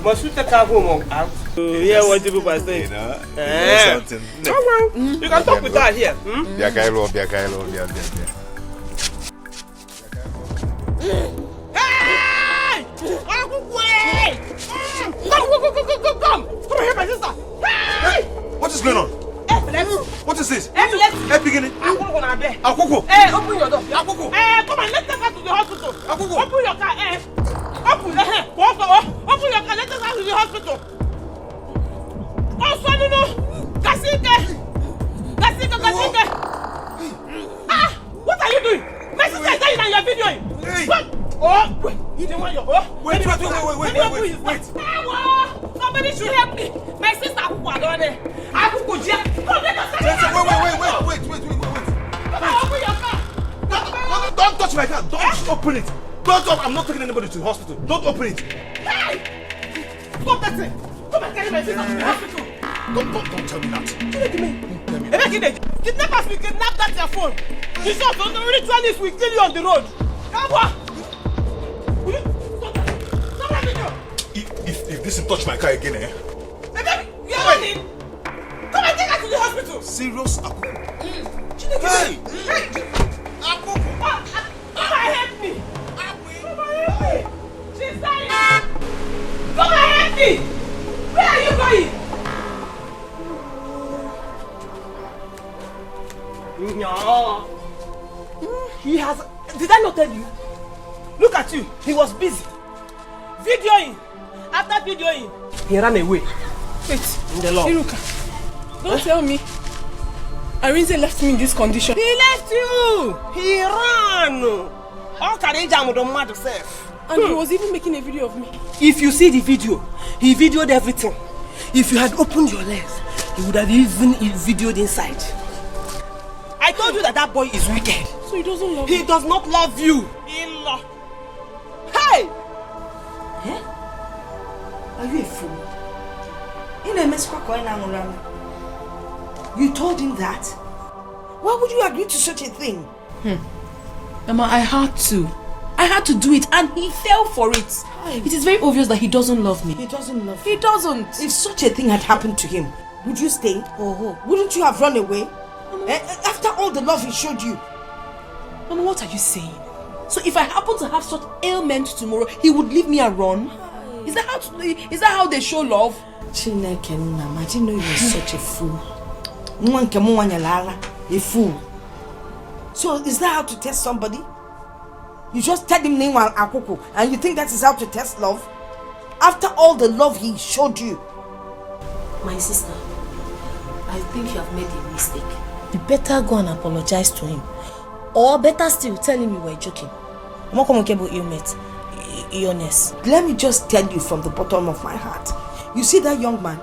[SPEAKER 11] Must you take her home or out? Yeah, what people are saying.
[SPEAKER 9] You know something.
[SPEAKER 11] Come on. You can talk with her here.
[SPEAKER 9] Hey!
[SPEAKER 11] Come here, my sister.
[SPEAKER 9] Hey! What is going on? What is this? Hey, beginning. Akoko.
[SPEAKER 11] Open your door.
[SPEAKER 9] Akoko.
[SPEAKER 11] Come on, let's take her to the hospital. Akoko. Open your car. Open your car. Let's take her to the hospital. Oh, son, no. Kasike. What are you doing? My sister is dying and you're videoing.
[SPEAKER 9] Hey.
[SPEAKER 11] What? Oh, wait. You didn't want your...
[SPEAKER 9] Wait.
[SPEAKER 11] Somebody should help me. My sister Akuku down there. Akuku, come, let us
[SPEAKER 9] Wait.
[SPEAKER 11] Come on, open your car.
[SPEAKER 9] Don't touch my car. Don't open it. Don't open. I'm not taking anybody to the hospital. Don't open it.
[SPEAKER 11] Hey! Stop that thing. Come and carry my sister to the hospital.
[SPEAKER 9] Don't tell me that.
[SPEAKER 11] Kidnappers will kidnap that your phone. The shop on the ritualist will kill you on the road. Come on. Stop that video.
[SPEAKER 9] If this touch my car again,
[SPEAKER 11] You're running. Come and take her to the hospital.
[SPEAKER 9] Serious Akoko.
[SPEAKER 11] Hey! Akoko. Come and help me. She's dying. Come and help me. Where are you going? No. He has... Did I not tell you? Look at you. He was busy. Videoing. After videoing, he ran away.
[SPEAKER 8] Wait.
[SPEAKER 11] In the law.
[SPEAKER 8] Iruka, don't tell me. Arinze left me in this condition.
[SPEAKER 11] He left you. He ran. All courage and don't matter self.
[SPEAKER 8] And he was even making a video of me.
[SPEAKER 11] If you see the video, he videoed everything. If you had opened your legs, he would have even videoed inside. I told you that boy is wicked.
[SPEAKER 8] So he doesn't love you?
[SPEAKER 11] He does not love you. Hey!
[SPEAKER 13] Are you a fool? You told him that? Why would you agree to such a thing?
[SPEAKER 8] Mama, I had to do it and he fell for it. It is very obvious that he doesn't love me.
[SPEAKER 13] He doesn't love you.
[SPEAKER 8] He doesn't.
[SPEAKER 13] If such a thing had happened to him, would you stay? Wouldn't you have run away? After all the love he showed you.
[SPEAKER 8] Mama, what are you saying? So if I happen to have such ailment tomorrow, he would leave me and run? Is that how they show love?
[SPEAKER 13] Chineke, I didn't know you were such a fool. A fool. So is that how to test somebody? You just tell him name Akoko and you think that is how to test love? After all the love he showed you.
[SPEAKER 14] My sister, I think you have made a mistake. You better go and apologize to him. Or better still, tell him you were joking. I'm not coming about illness.
[SPEAKER 13] Let me just tell you from the bottom of my heart. You see that young man?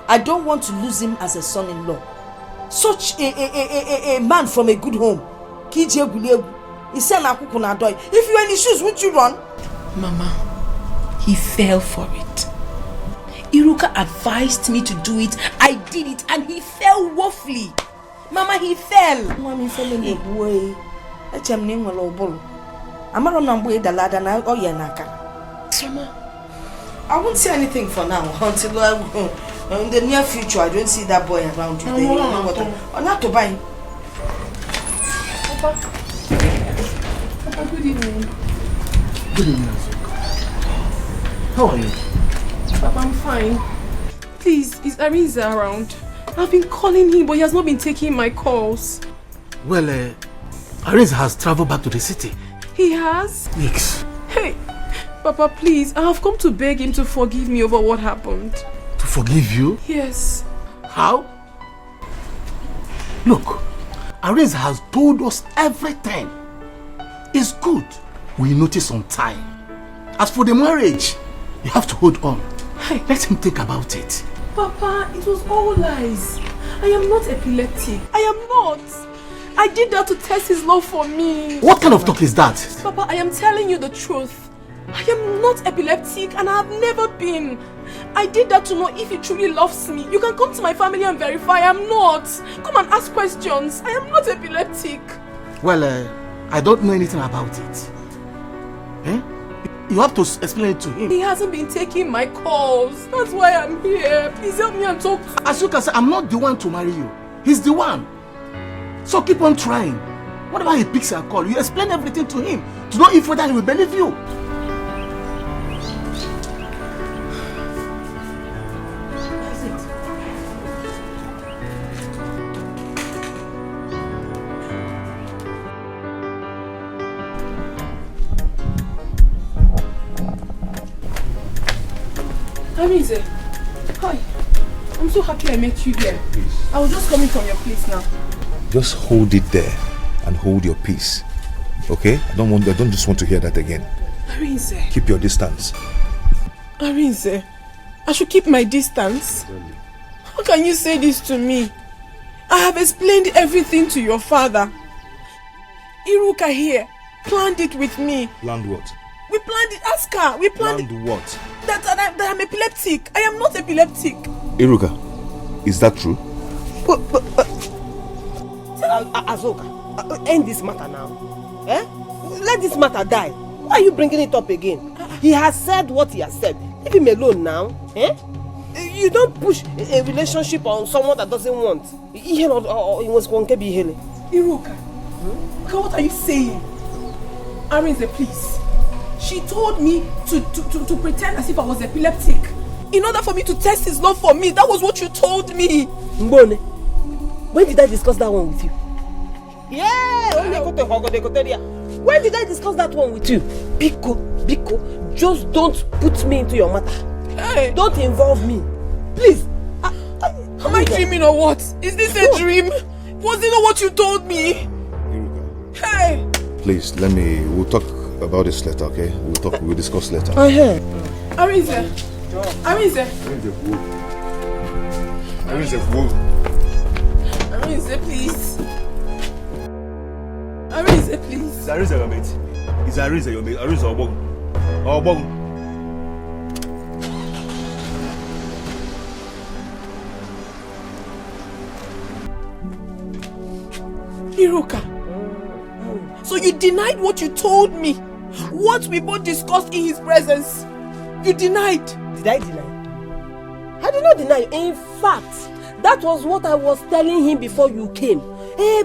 [SPEAKER 13] I don't want to lose him as a son-in-law. Such a man from a good home. If you were in his shoes, wouldn't you run?
[SPEAKER 8] Mama, he fell for it. Iruka advised me to do it. I did it and he fell woefully. Mama, he fell.
[SPEAKER 13] Mama, fell in a way. Mama, I won't say anything for now until In the near future, I don't see that boy around you. You know what? I'm not to buy.
[SPEAKER 12] Papa, good evening.
[SPEAKER 6] Good evening. How are you?
[SPEAKER 12] Papa, I'm fine. Please, is Arinze around? I've been calling him, but he has not been taking my calls.
[SPEAKER 6] Well, Arinze has traveled back to the city.
[SPEAKER 12] He has?
[SPEAKER 6] Yes.
[SPEAKER 12] Hey, Papa, please, I have come to beg him to forgive me over what happened.
[SPEAKER 6] To forgive you?
[SPEAKER 12] Yes.
[SPEAKER 6] How? Look, Arinze has told us everything. It's good we notice on time. As for the marriage, you have to hold on. Hey, let him think about it.
[SPEAKER 12] Papa, it was all lies. I am not epileptic. I am not. I did that to test his love for me.
[SPEAKER 6] What kind of talk is that?
[SPEAKER 12] Papa, I am telling you the truth. I am not epileptic and I have never been. I did that to know if he truly loves me. You can come to my family and verify I am not. Come and ask questions. I am not epileptic.
[SPEAKER 6] Well, I don't know anything about it. Eh? You have to explain it to him.
[SPEAKER 12] He hasn't been taking my calls. That's why I'm here. Please help me and talk to him.
[SPEAKER 6] As you can see, I'm not the one to marry you. He's the one. So keep on trying. Whenever he picks your call, you explain everything to him to know if whether he will believe you.
[SPEAKER 12] Arinze, hi. I'm so happy I met you here. Please. I was just coming from your place now.
[SPEAKER 9] Just hold it there and hold your peace. Okay? I don't just want to hear that again.
[SPEAKER 12] Arinze.
[SPEAKER 9] Keep your distance.
[SPEAKER 12] Arinze, I should keep my distance? How can you say this to me? I have explained everything to your father. Iruka here planned it with me.
[SPEAKER 9] Planned what?
[SPEAKER 12] We planned it, ask her. We planned
[SPEAKER 9] what?
[SPEAKER 12] That I'm epileptic. I am not epileptic.
[SPEAKER 9] Iruka, is that true?
[SPEAKER 11] Azoka, end this matter now. Eh? Let this matter die. Why are you bringing it up again? He has said what he has said. Leave him alone now. Eh? You don't push a relationship on someone that doesn't want.
[SPEAKER 12] Iruka, what are you saying? Arinze, please. She told me to pretend as if I was epileptic in order for me to test his love for me. That was what you told me.
[SPEAKER 11] Mbone, when did I discuss that one with you? Yeah, when did I discuss that one with you? Biko, just don't put me into your matter.
[SPEAKER 12] Hey.
[SPEAKER 11] Don't involve me. Please.
[SPEAKER 12] Am I dreaming or what? Is this a dream? Was it not what you told me? Hey.
[SPEAKER 9] Please, we'll talk about this later, okay? We'll discuss later.
[SPEAKER 12] Arinze, please. Arinze, please.
[SPEAKER 15] Is Arinze your mate? Is Arinze your mate? Arinze Obong.
[SPEAKER 12] Iruka, so you denied what you told me, what we both discussed in his presence. You denied.
[SPEAKER 11] Did I deny? I did not deny. In fact, that was what I was telling him before you came.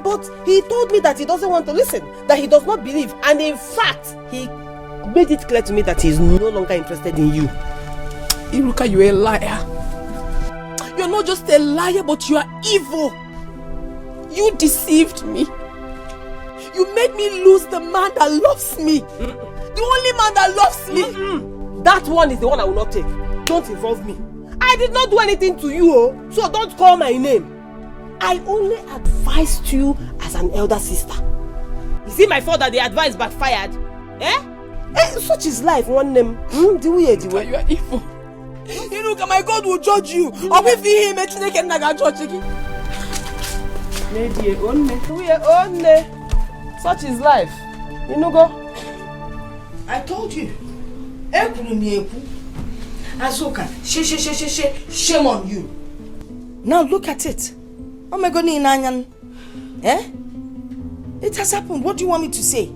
[SPEAKER 11] But he told me that he doesn't want to listen, that he does not believe, and in fact, he made it clear to me that he is no longer interested in you.
[SPEAKER 12] Iruka, you're a liar. You're not just a liar, but you are evil. You deceived me. You made me lose the man that loves me. The only man that loves me.
[SPEAKER 11] That one is the one I will not take. Don't involve me. I did not do anything to you, so don't call my name. I only advised you as an elder sister. Is it my fault that the advice backfired? Such is life, one name.
[SPEAKER 12] You are evil. You look, my God will judge you. Or if him a chineke naga judge again.
[SPEAKER 11] Such is life. You know, go.
[SPEAKER 13] I told you. Azoka, shame on you. Now look at it. Oh my God, it has happened. What do you want me to say?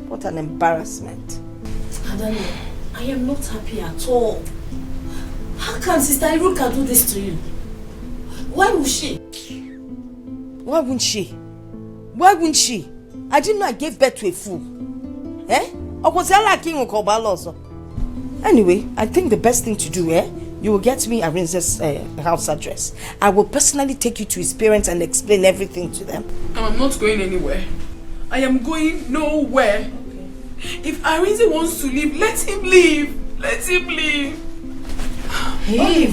[SPEAKER 13] What an embarrassment.
[SPEAKER 14] Adani, I am not happy at all. How can Sister Iruka do this to you? Why would she?
[SPEAKER 13] Why wouldn't she? Why wouldn't she? I didn't know I gave birth to a fool. Eh? Anyway, I think the best thing to do, you will get me Arinze's house address. I will personally take you to his parents and explain everything to them.
[SPEAKER 12] I'm not going anywhere. I am going nowhere. If Arinze wants to leave, let him leave. Let him leave.
[SPEAKER 13] Hey,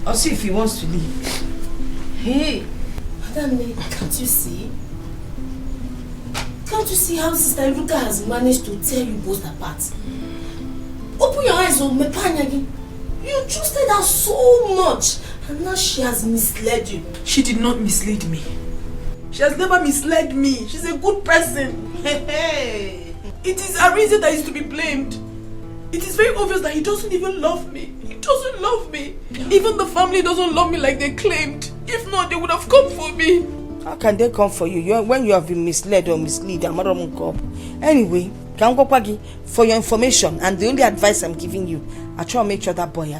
[SPEAKER 13] I'll see if he wants to leave.
[SPEAKER 14] Hey, Madam, can't you see? Can't you see how Sister Iruka has managed to tear you both apart? Open your eyes, Mepanyagi. You trusted her so much, and now she has misled you.
[SPEAKER 12] She did not mislead me. She has never misled me. She's a good person. Hey. It is Arinze that is to be blamed. It is very obvious that he doesn't even love me. He doesn't love me. Even the family doesn't love me like they claimed. If not, they would have come for me.
[SPEAKER 13] How can they come for you? When you have been misled or mislead, anyway, for your information and the only advice I'm giving you, I try to make sure that boy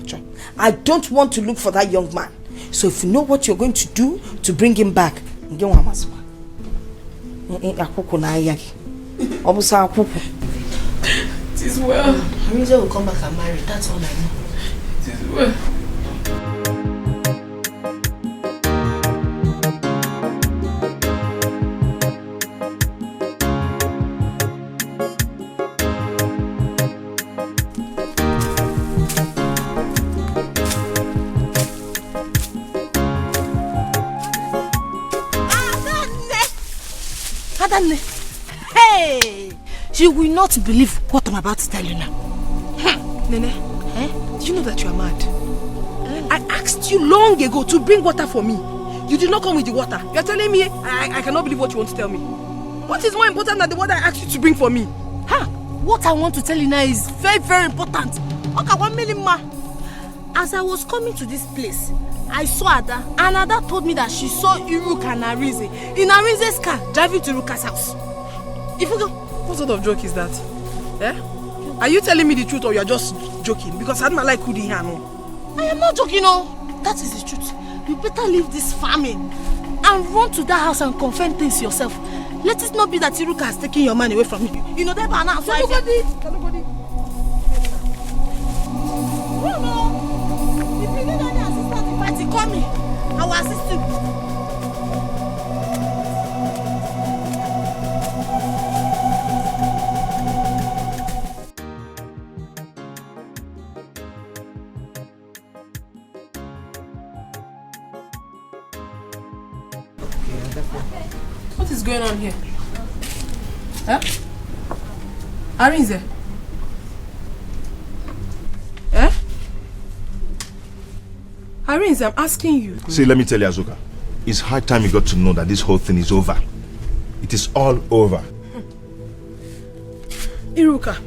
[SPEAKER 13] I don't want to look for that young man. So if you know what you're going to do to bring him back, it
[SPEAKER 12] is well.
[SPEAKER 14] Arinze will come back and marry. That's all I know.
[SPEAKER 12] It is well.
[SPEAKER 14] Hey! You will not believe what I'm about to tell you now.
[SPEAKER 12] Nene, do you know that you are mad? I asked you long ago to bring water for me. You did not come with the water. You are telling me I cannot believe what you want to tell me. What is more important than the water I asked you to bring for me?
[SPEAKER 14] What I want to tell you now is very, very important. Okay, 1 million ma. As I was coming to this place, I saw Ada, and Ada told me that she saw Iruka and Arinze in Arinze's car driving to Iruka's house. If you go,
[SPEAKER 12] what sort of joke is that? Are you telling me the truth or you are just joking? Because I don't like who I
[SPEAKER 14] am not joking, no. That is the truth. You better leave this farming and run to that house and confirm things yourself. Let it not be that Iruka has taken your man away from you. You know that by now. So
[SPEAKER 12] nobody.
[SPEAKER 14] No. If you need any assistance in party, call me. I will assist you.
[SPEAKER 12] What is going on here? Arinze? Arinze, I'm asking you.
[SPEAKER 9] See, let me tell you, Azuka. It's high time you got to know that this whole thing is over. It is all over.
[SPEAKER 12] Iruka,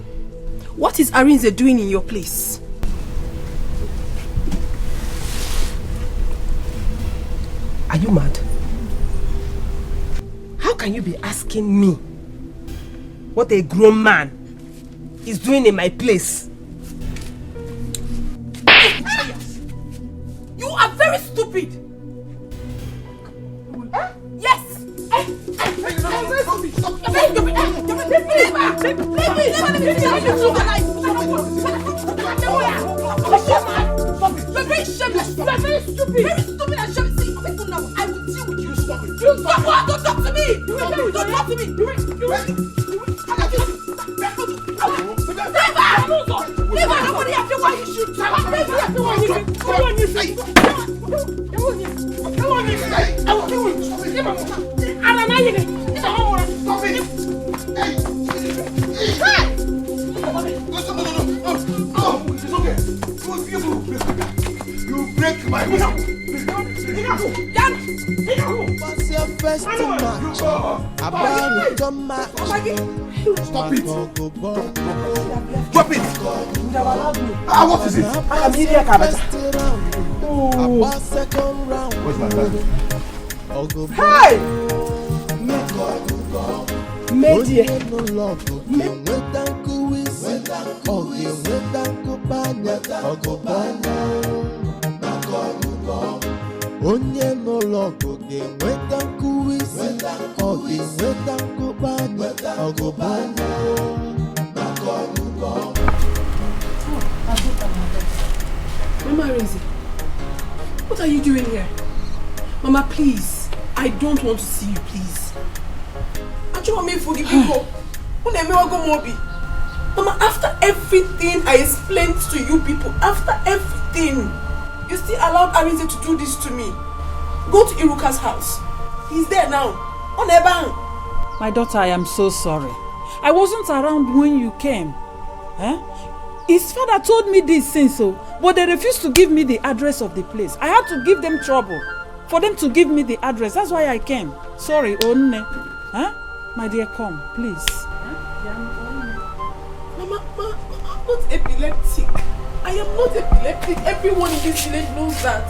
[SPEAKER 12] what is Arinze doing in your place? Are you mad? How can you be asking me what a grown man is doing in my place? You are very stupid! Yes! You're very shameless! You're very stupid! Very stupid and shameless! I will deal with you! Stop it! Stop! Don't talk to me! Don't talk to me! Nobody has to why you shoot! I will kill you!
[SPEAKER 5] You break my whistle!
[SPEAKER 10] What's your first match? About to match.
[SPEAKER 5] Stop it! Drop it! What is it?
[SPEAKER 10] About second round.
[SPEAKER 5] Where's my bag?
[SPEAKER 10] Hey!
[SPEAKER 12] Media.
[SPEAKER 10] No love. kopanya, okopanya, nakorubo. Onye no logo gen weta kuisi, ogi weta kopanya, okopanya, nakorubo.
[SPEAKER 12] Mama Rinzi, what are you doing here? Mama, please. I don't want to see you, please. I just want me to forgive people. Mama, after everything I explained to you people, after everything, you still allowed Arinze to do this to me. Go to Iruka's house. He's there now. On a bank.
[SPEAKER 16] My daughter, I am so sorry. I wasn't around when you came. His father told me this since so, but they refused to give me the address of the place. I had to give them trouble for them to give me the address. That's why I came. Sorry, Onne. My dear, come, please.
[SPEAKER 12] Mama, I'm not epileptic. I am not epileptic. Everyone in this village knows that.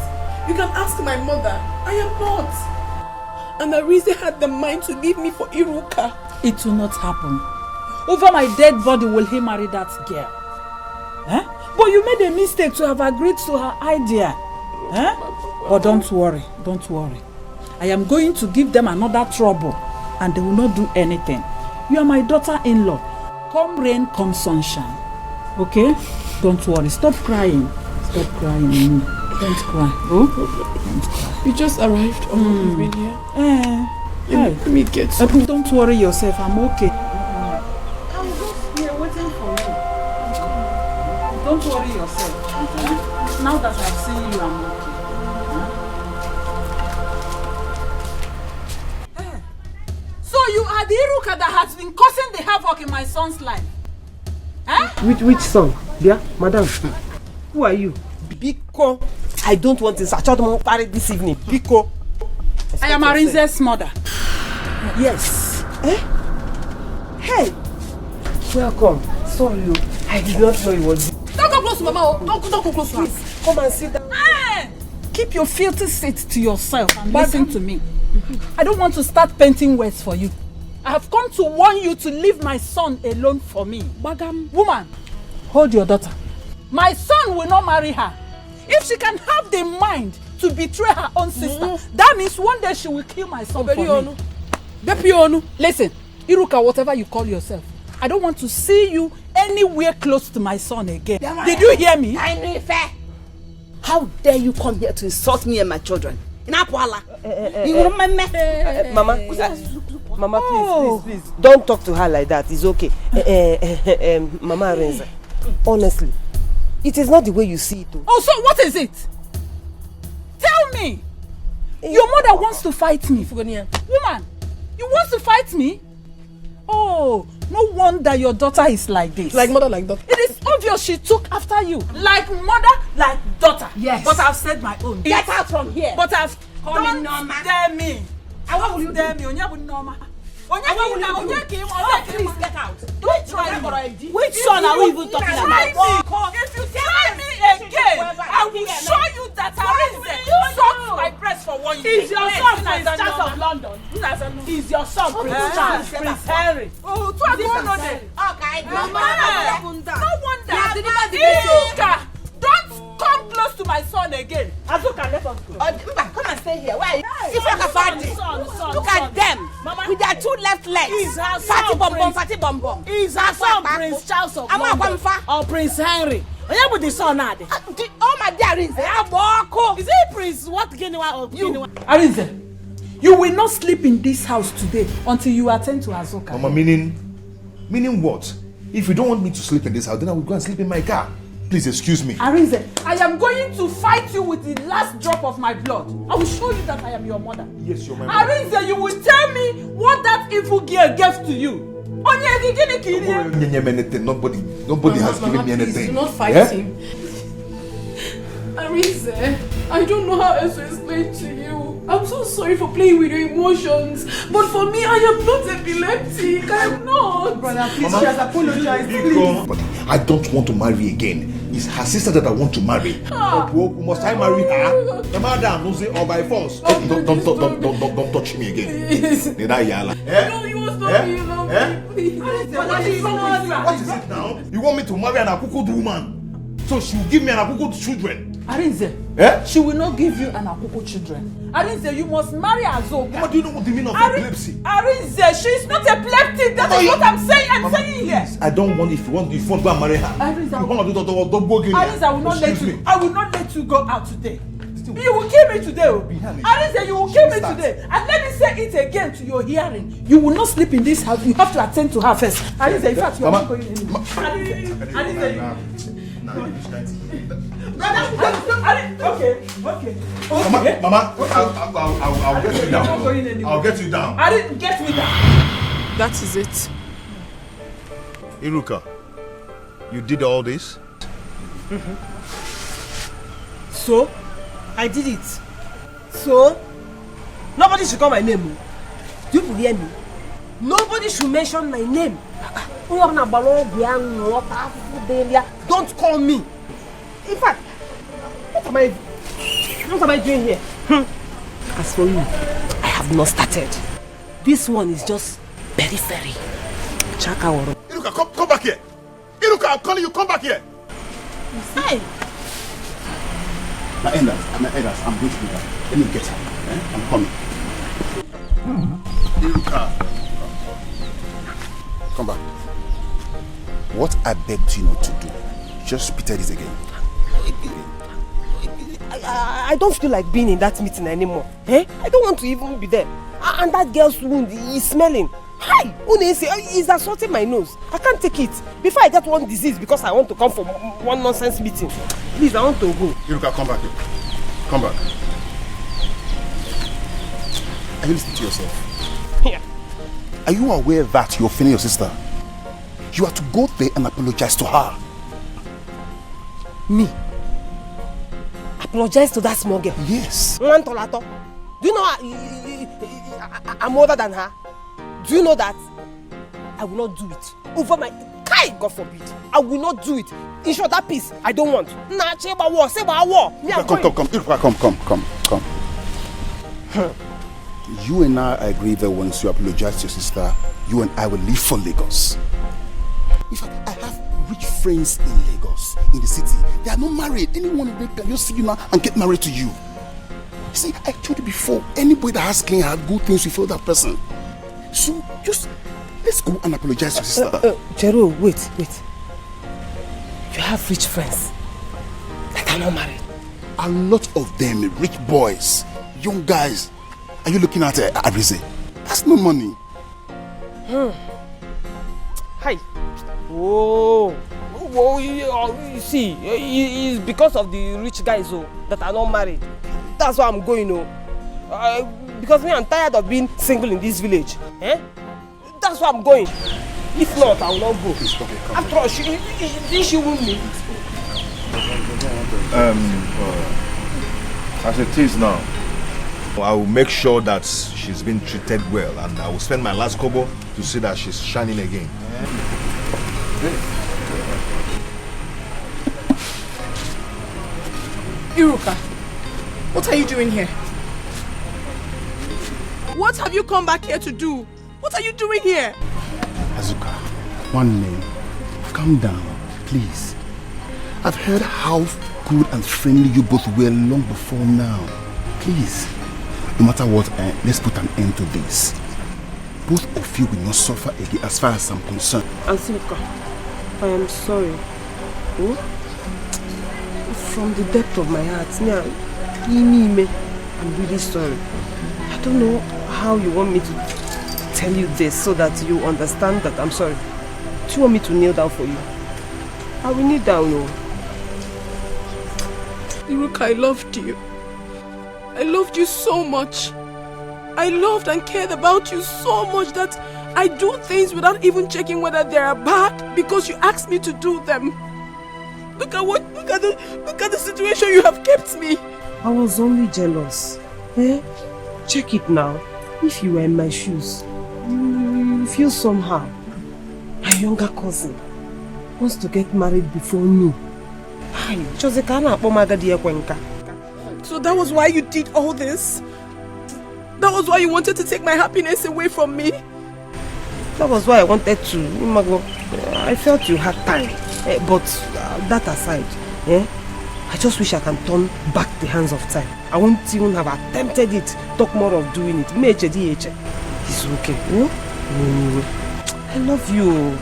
[SPEAKER 12] You can ask my mother. I am not. And Arinze had the mind to leave me for Iruka.
[SPEAKER 16] It will not happen. Over my dead body will he marry that girl. But you made a mistake to have agreed to her idea. But don't worry. I am going to give them another trouble and they will not do anything. You are my daughter-in-law. Come rain, come sunshine. Okay? Don't worry. Stop crying. Don't cry. Oh? Don't cry.
[SPEAKER 12] You just arrived on the radio. Let me get
[SPEAKER 16] some. Don't worry yourself. I'm okay.
[SPEAKER 12] I'm just here waiting for you.
[SPEAKER 16] Don't worry yourself. Now that I've seen you, I'm okay. So you are the Iruka that has been causing the havoc in my son's life?
[SPEAKER 11] Which son? Yeah, madam. Who are you?
[SPEAKER 8] Biko. I don't want this. I thought I'm married this evening. Biko.
[SPEAKER 16] I am Arinze's mother.
[SPEAKER 11] Yes. Hey. Welcome. Sorry, I did not know it was you.
[SPEAKER 12] Don't go close to Mama. Don't go close to us.
[SPEAKER 11] Come and sit down.
[SPEAKER 16] Keep your filthy seat to yourself and listen to me. I don't want to start painting words for you. I have come to warn you to leave my son alone for me. Woman, hold your daughter. My son will not marry her. If she can have the mind to betray her own sister, that means one day she will kill my son for me. Listen, Iruka, whatever you call yourself, I don't want to see you anywhere close to my son again. Did you hear me?
[SPEAKER 4] How dare you come here to insult me and my children?
[SPEAKER 11] Mama, please. Don't talk to her like that. It's okay. Mama Arinze, honestly, it is not the way you see it.
[SPEAKER 16] Oh, so what is it? Tell me. Your mother wants to fight me. Woman, you want to fight me? Oh, no wonder your daughter is like this.
[SPEAKER 12] Like mother, like daughter.
[SPEAKER 16] It is obvious she took after you. Like mother, like daughter. Yes. But I've said my own.
[SPEAKER 4] Get out from here.
[SPEAKER 16] But I've...
[SPEAKER 4] Don't
[SPEAKER 16] dare me.
[SPEAKER 4] What will you
[SPEAKER 16] dare me?
[SPEAKER 4] Please get out.
[SPEAKER 16] Don't try me.
[SPEAKER 4] Which son are we even talking about?
[SPEAKER 16] If you try me again, I will show you that Arinze sucked my breast for 1 year.
[SPEAKER 4] Is your son Prince Charles of London? Is your son Prince Charles? Prince Henry?
[SPEAKER 16] Oh, to a go there.
[SPEAKER 4] Okay,
[SPEAKER 16] No wonder. Don't come close to my son again.
[SPEAKER 11] Azuka, let us go.
[SPEAKER 4] Come and stay here. Why? Look at them. Mama, with their 2 left legs. Fatty bum bum.
[SPEAKER 11] Is her son Prince Charles of London or Prince Henry? Where would the son at?
[SPEAKER 4] Oh my dear Arinze.
[SPEAKER 11] Is it Prince what Guinea or Guinea?
[SPEAKER 16] Arinze, you will not sleep in this house today until you attend to Azuka.
[SPEAKER 15] Mama, meaning what? If you don't want me to sleep in this house, then I will go and sleep in my car. Please excuse me.
[SPEAKER 16] Arinze, I am going to fight you with the last drop of my blood. I will show you that I am your mother.
[SPEAKER 15] Yes, you're my mother.
[SPEAKER 16] Arinze, you will tell me what that evil girl gave to you.
[SPEAKER 15] Nobody has given me anything.
[SPEAKER 12] Do not fight him. Arinze, I don't know how else to explain to you. I'm so sorry for playing with your emotions. But for me, I am not epileptic. I am not.
[SPEAKER 15] Brother, please, she has apologized. Please. I don't want to marry again. It's her sister that I want to marry. Must I marry her? The madam knows it all by force. Don't touch me again. Did I yell?
[SPEAKER 12] No, you must not be alone. Please.
[SPEAKER 15] What is it now? You want me to marry an akukudu woman? So she will give me an Akoko children.
[SPEAKER 16] Arinze, she will not give you an Akoko children. Arinze, you must marry Azoka.
[SPEAKER 15] What do you know what the meaning of epilepsy?
[SPEAKER 16] Arinze, she is not epileptic. That is what I'm saying. I'm saying here.
[SPEAKER 15] I don't want. If you want to go and marry her.
[SPEAKER 16] Arinze,
[SPEAKER 15] don't go again.
[SPEAKER 16] Arinze, I will not let you. I will not let you go out today. You will kill me today, Obi. Arinze, you will kill me today. And let me say it again to your hearing. You will not sleep in this house. You have to attend to her first. Arinze, in fact, you are not going anywhere. Arinze. Okay.
[SPEAKER 15] Mama, I'll get you down. I'll get you down.
[SPEAKER 16] I didn't get me down. That is it.
[SPEAKER 9] Iruka, you did all this?
[SPEAKER 11] So, I did it. So, nobody should call my name. Do you hear me? Nobody should mention my name. Don't call me. In fact, what am I doing here? As for you, I have not started. This one is just periphery. Chaka Woro.
[SPEAKER 15] Iruka, come back here. Iruka, I'm calling you. Come back here.
[SPEAKER 11] Hey.
[SPEAKER 5] My elders, I'm going to do that. Let me get her. I'm coming. Iruka. Come back. What I begged you not to do. Just repeat this again.
[SPEAKER 11] I don't feel like being in that meeting anymore. I don't want to even be there. And that girl's wound is smelling. Hi! He's assaulting my nose. I can't take it. Before I get one disease because I want to come from one nonsense meeting. Please, I want to go.
[SPEAKER 5] Iruka, come back here. Come back. Are you listening to yourself?
[SPEAKER 11] Yeah.
[SPEAKER 5] Are you aware that you're offending your sister? You are to go there and apologize to her.
[SPEAKER 11] Me? Apologize to that small girl?
[SPEAKER 5] Yes.
[SPEAKER 11] Do you know I'm older than her? Do you know that? I will not do it. Over my... God forbid. I will not do it. In short, that peace, I don't want. Nah, say about war. Come.
[SPEAKER 5] You and I agree that once you apologize to your sister, you and I will leave for Lagos. In fact, I have rich friends in Lagos, in the city. They are not married. Anyone of them can just see you now and get married to you. You see, I told you before, anybody that has clean heart, good things, you feel that person. So, just, let's go and apologize to your sister.
[SPEAKER 11] Jero, wait. You have rich friends that are not married.
[SPEAKER 5] A lot of them, rich boys, young guys. Are you looking at Arise? That's no money.
[SPEAKER 11] Hi. Whoa, you see, it's because of the rich guys that are not married. That's why I'm going. Because I'm tired of being single in this village. That's why I'm going. If not, I will not go. After all, she won't me.
[SPEAKER 9] As it is now, I will make sure that she's been treated well, and I will spend my last kobo to see that she's shining again.
[SPEAKER 12] Iruka, what are you doing here? What have you come back here to do? What are you doing here?
[SPEAKER 5] Azuka, one name. Calm down, please. I've heard how good and friendly you both were long before now. Please, no matter what, let's put an end to this. Both of you will not suffer again as far as I'm concerned.
[SPEAKER 11] Azuka, I am sorry. From the depth of my heart, I'm really sorry. I don't know how you want me to tell you this so that you understand that I'm sorry. Do you want me to kneel down for you? I will kneel down,
[SPEAKER 12] Iruka, I loved you. I loved you so much. I loved and cared about you so much that I do things without even checking whether they are bad because you asked me to do them. Look at the situation you have kept me.
[SPEAKER 11] I was only jealous. Check it now. If you were in my shoes, you feel somehow. My younger cousin wants to get married before me.
[SPEAKER 12] So that was why you did all this? That was why you wanted to take my happiness away from me?
[SPEAKER 11] That was why I wanted to. I felt you had time. But that aside, I just wish I can turn back the hands of time. I won't even have attempted it. Talk more of doing it. It's okay. I love you.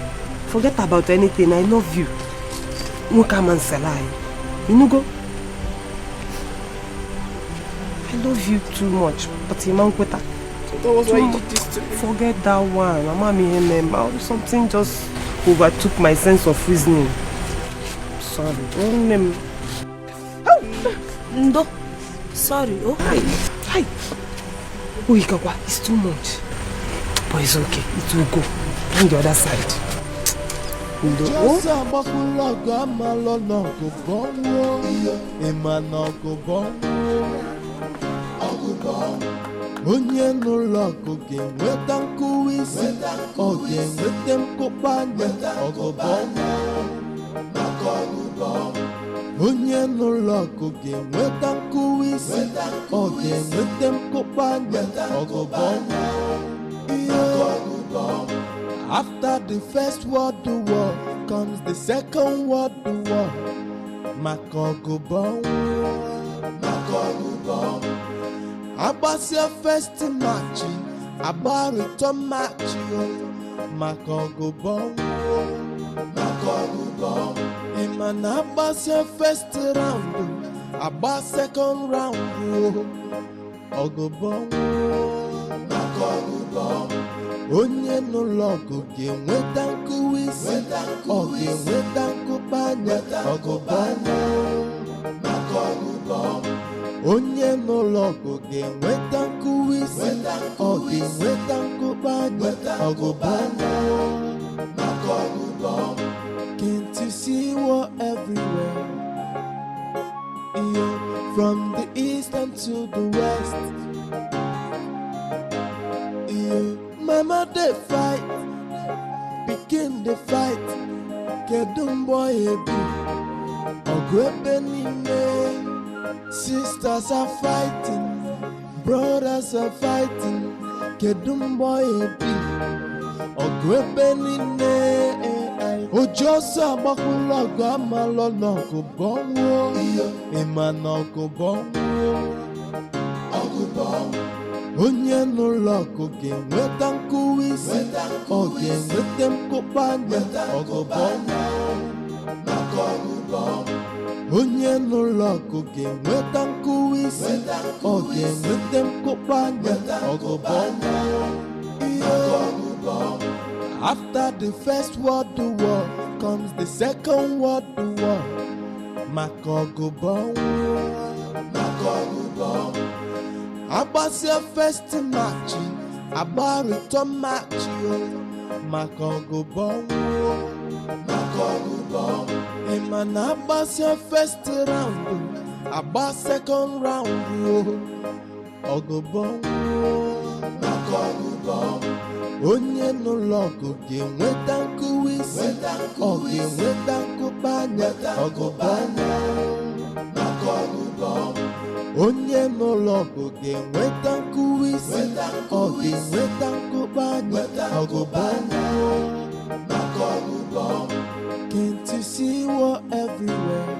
[SPEAKER 11] Forget about anything. I love you. Nwokaman Salai. Inugo. I love you too much. But Imankweta.
[SPEAKER 12] So that was why you did this to me.
[SPEAKER 11] Forget that one. Something just overtook my sense of reasoning. Sorry.
[SPEAKER 14] Ndo. Sorry. Oh.
[SPEAKER 11] Hi. Oh, Ikawa, it's too much. But it's okay. It will go. On the other side. Ndo.
[SPEAKER 10] Onye n'ụlọ ga-enweta nkụwisi, ọ ga-enweta mkpụkpanya ọgụbọnwụ. Onye n'ụlọ ga-enweta nkụwisi, ọ ga-enweta mkpụkpanya ọgụbọnwụ. After the first world war comes the second world war. Maka ọgụbọnwụ. Abasia first match, about return match, maka ọgụbọnwụ. Iman Abasia first round, about second round, ọgụbọnwụ. Onye n'ụlọ ga-enweta nkụwisi, ọ ga-enweta nkụkpanya ọgụbọnwụ. Onye n'ụlọ ga-enweta nkụwisi, ọ ga-enweta nkụkpanya ọgụbọnwụ. Can't you see war everywhere? Yeah, from the east and to the west. Yeah, mama they fight, pikin they fight. Kedu boy ebi, ọgụ ebe niile. Sisters are fighting, brothers are fighting. Kedu boy ebi, ọgụ ebe niile. Ojosa agbakụlọ ọgụ amalọ n'ọgụbọnwụ. Ịma n'ọgụbọnwụ. Onye n'ụlọ ga-enweta nkụwisi, ọ ga-enweta mkpụkpanya ọgụbọnwụ. Onye n'ụlọ ga-enweta nkụwisi, ọ ga-enweta mkpụkpanya ọgụbọnwụ. After the first world war comes the second world war. Maka ọgụbọnwụ. Abasia first match, about return match, maka ọgụbọnwụ. Iman Abasia first round, about second round, ọgụbọnwụ. Onye n'ụlọ ga-enweta nkụwisi, ọ ga-enweta nkụkpanya ọgụbọnwụ. Onye n'ụlọ ga-enweta nkụwisi, ọ ga-enweta nkụkpanya ọgụbọnwụ. Can't you see war everywhere?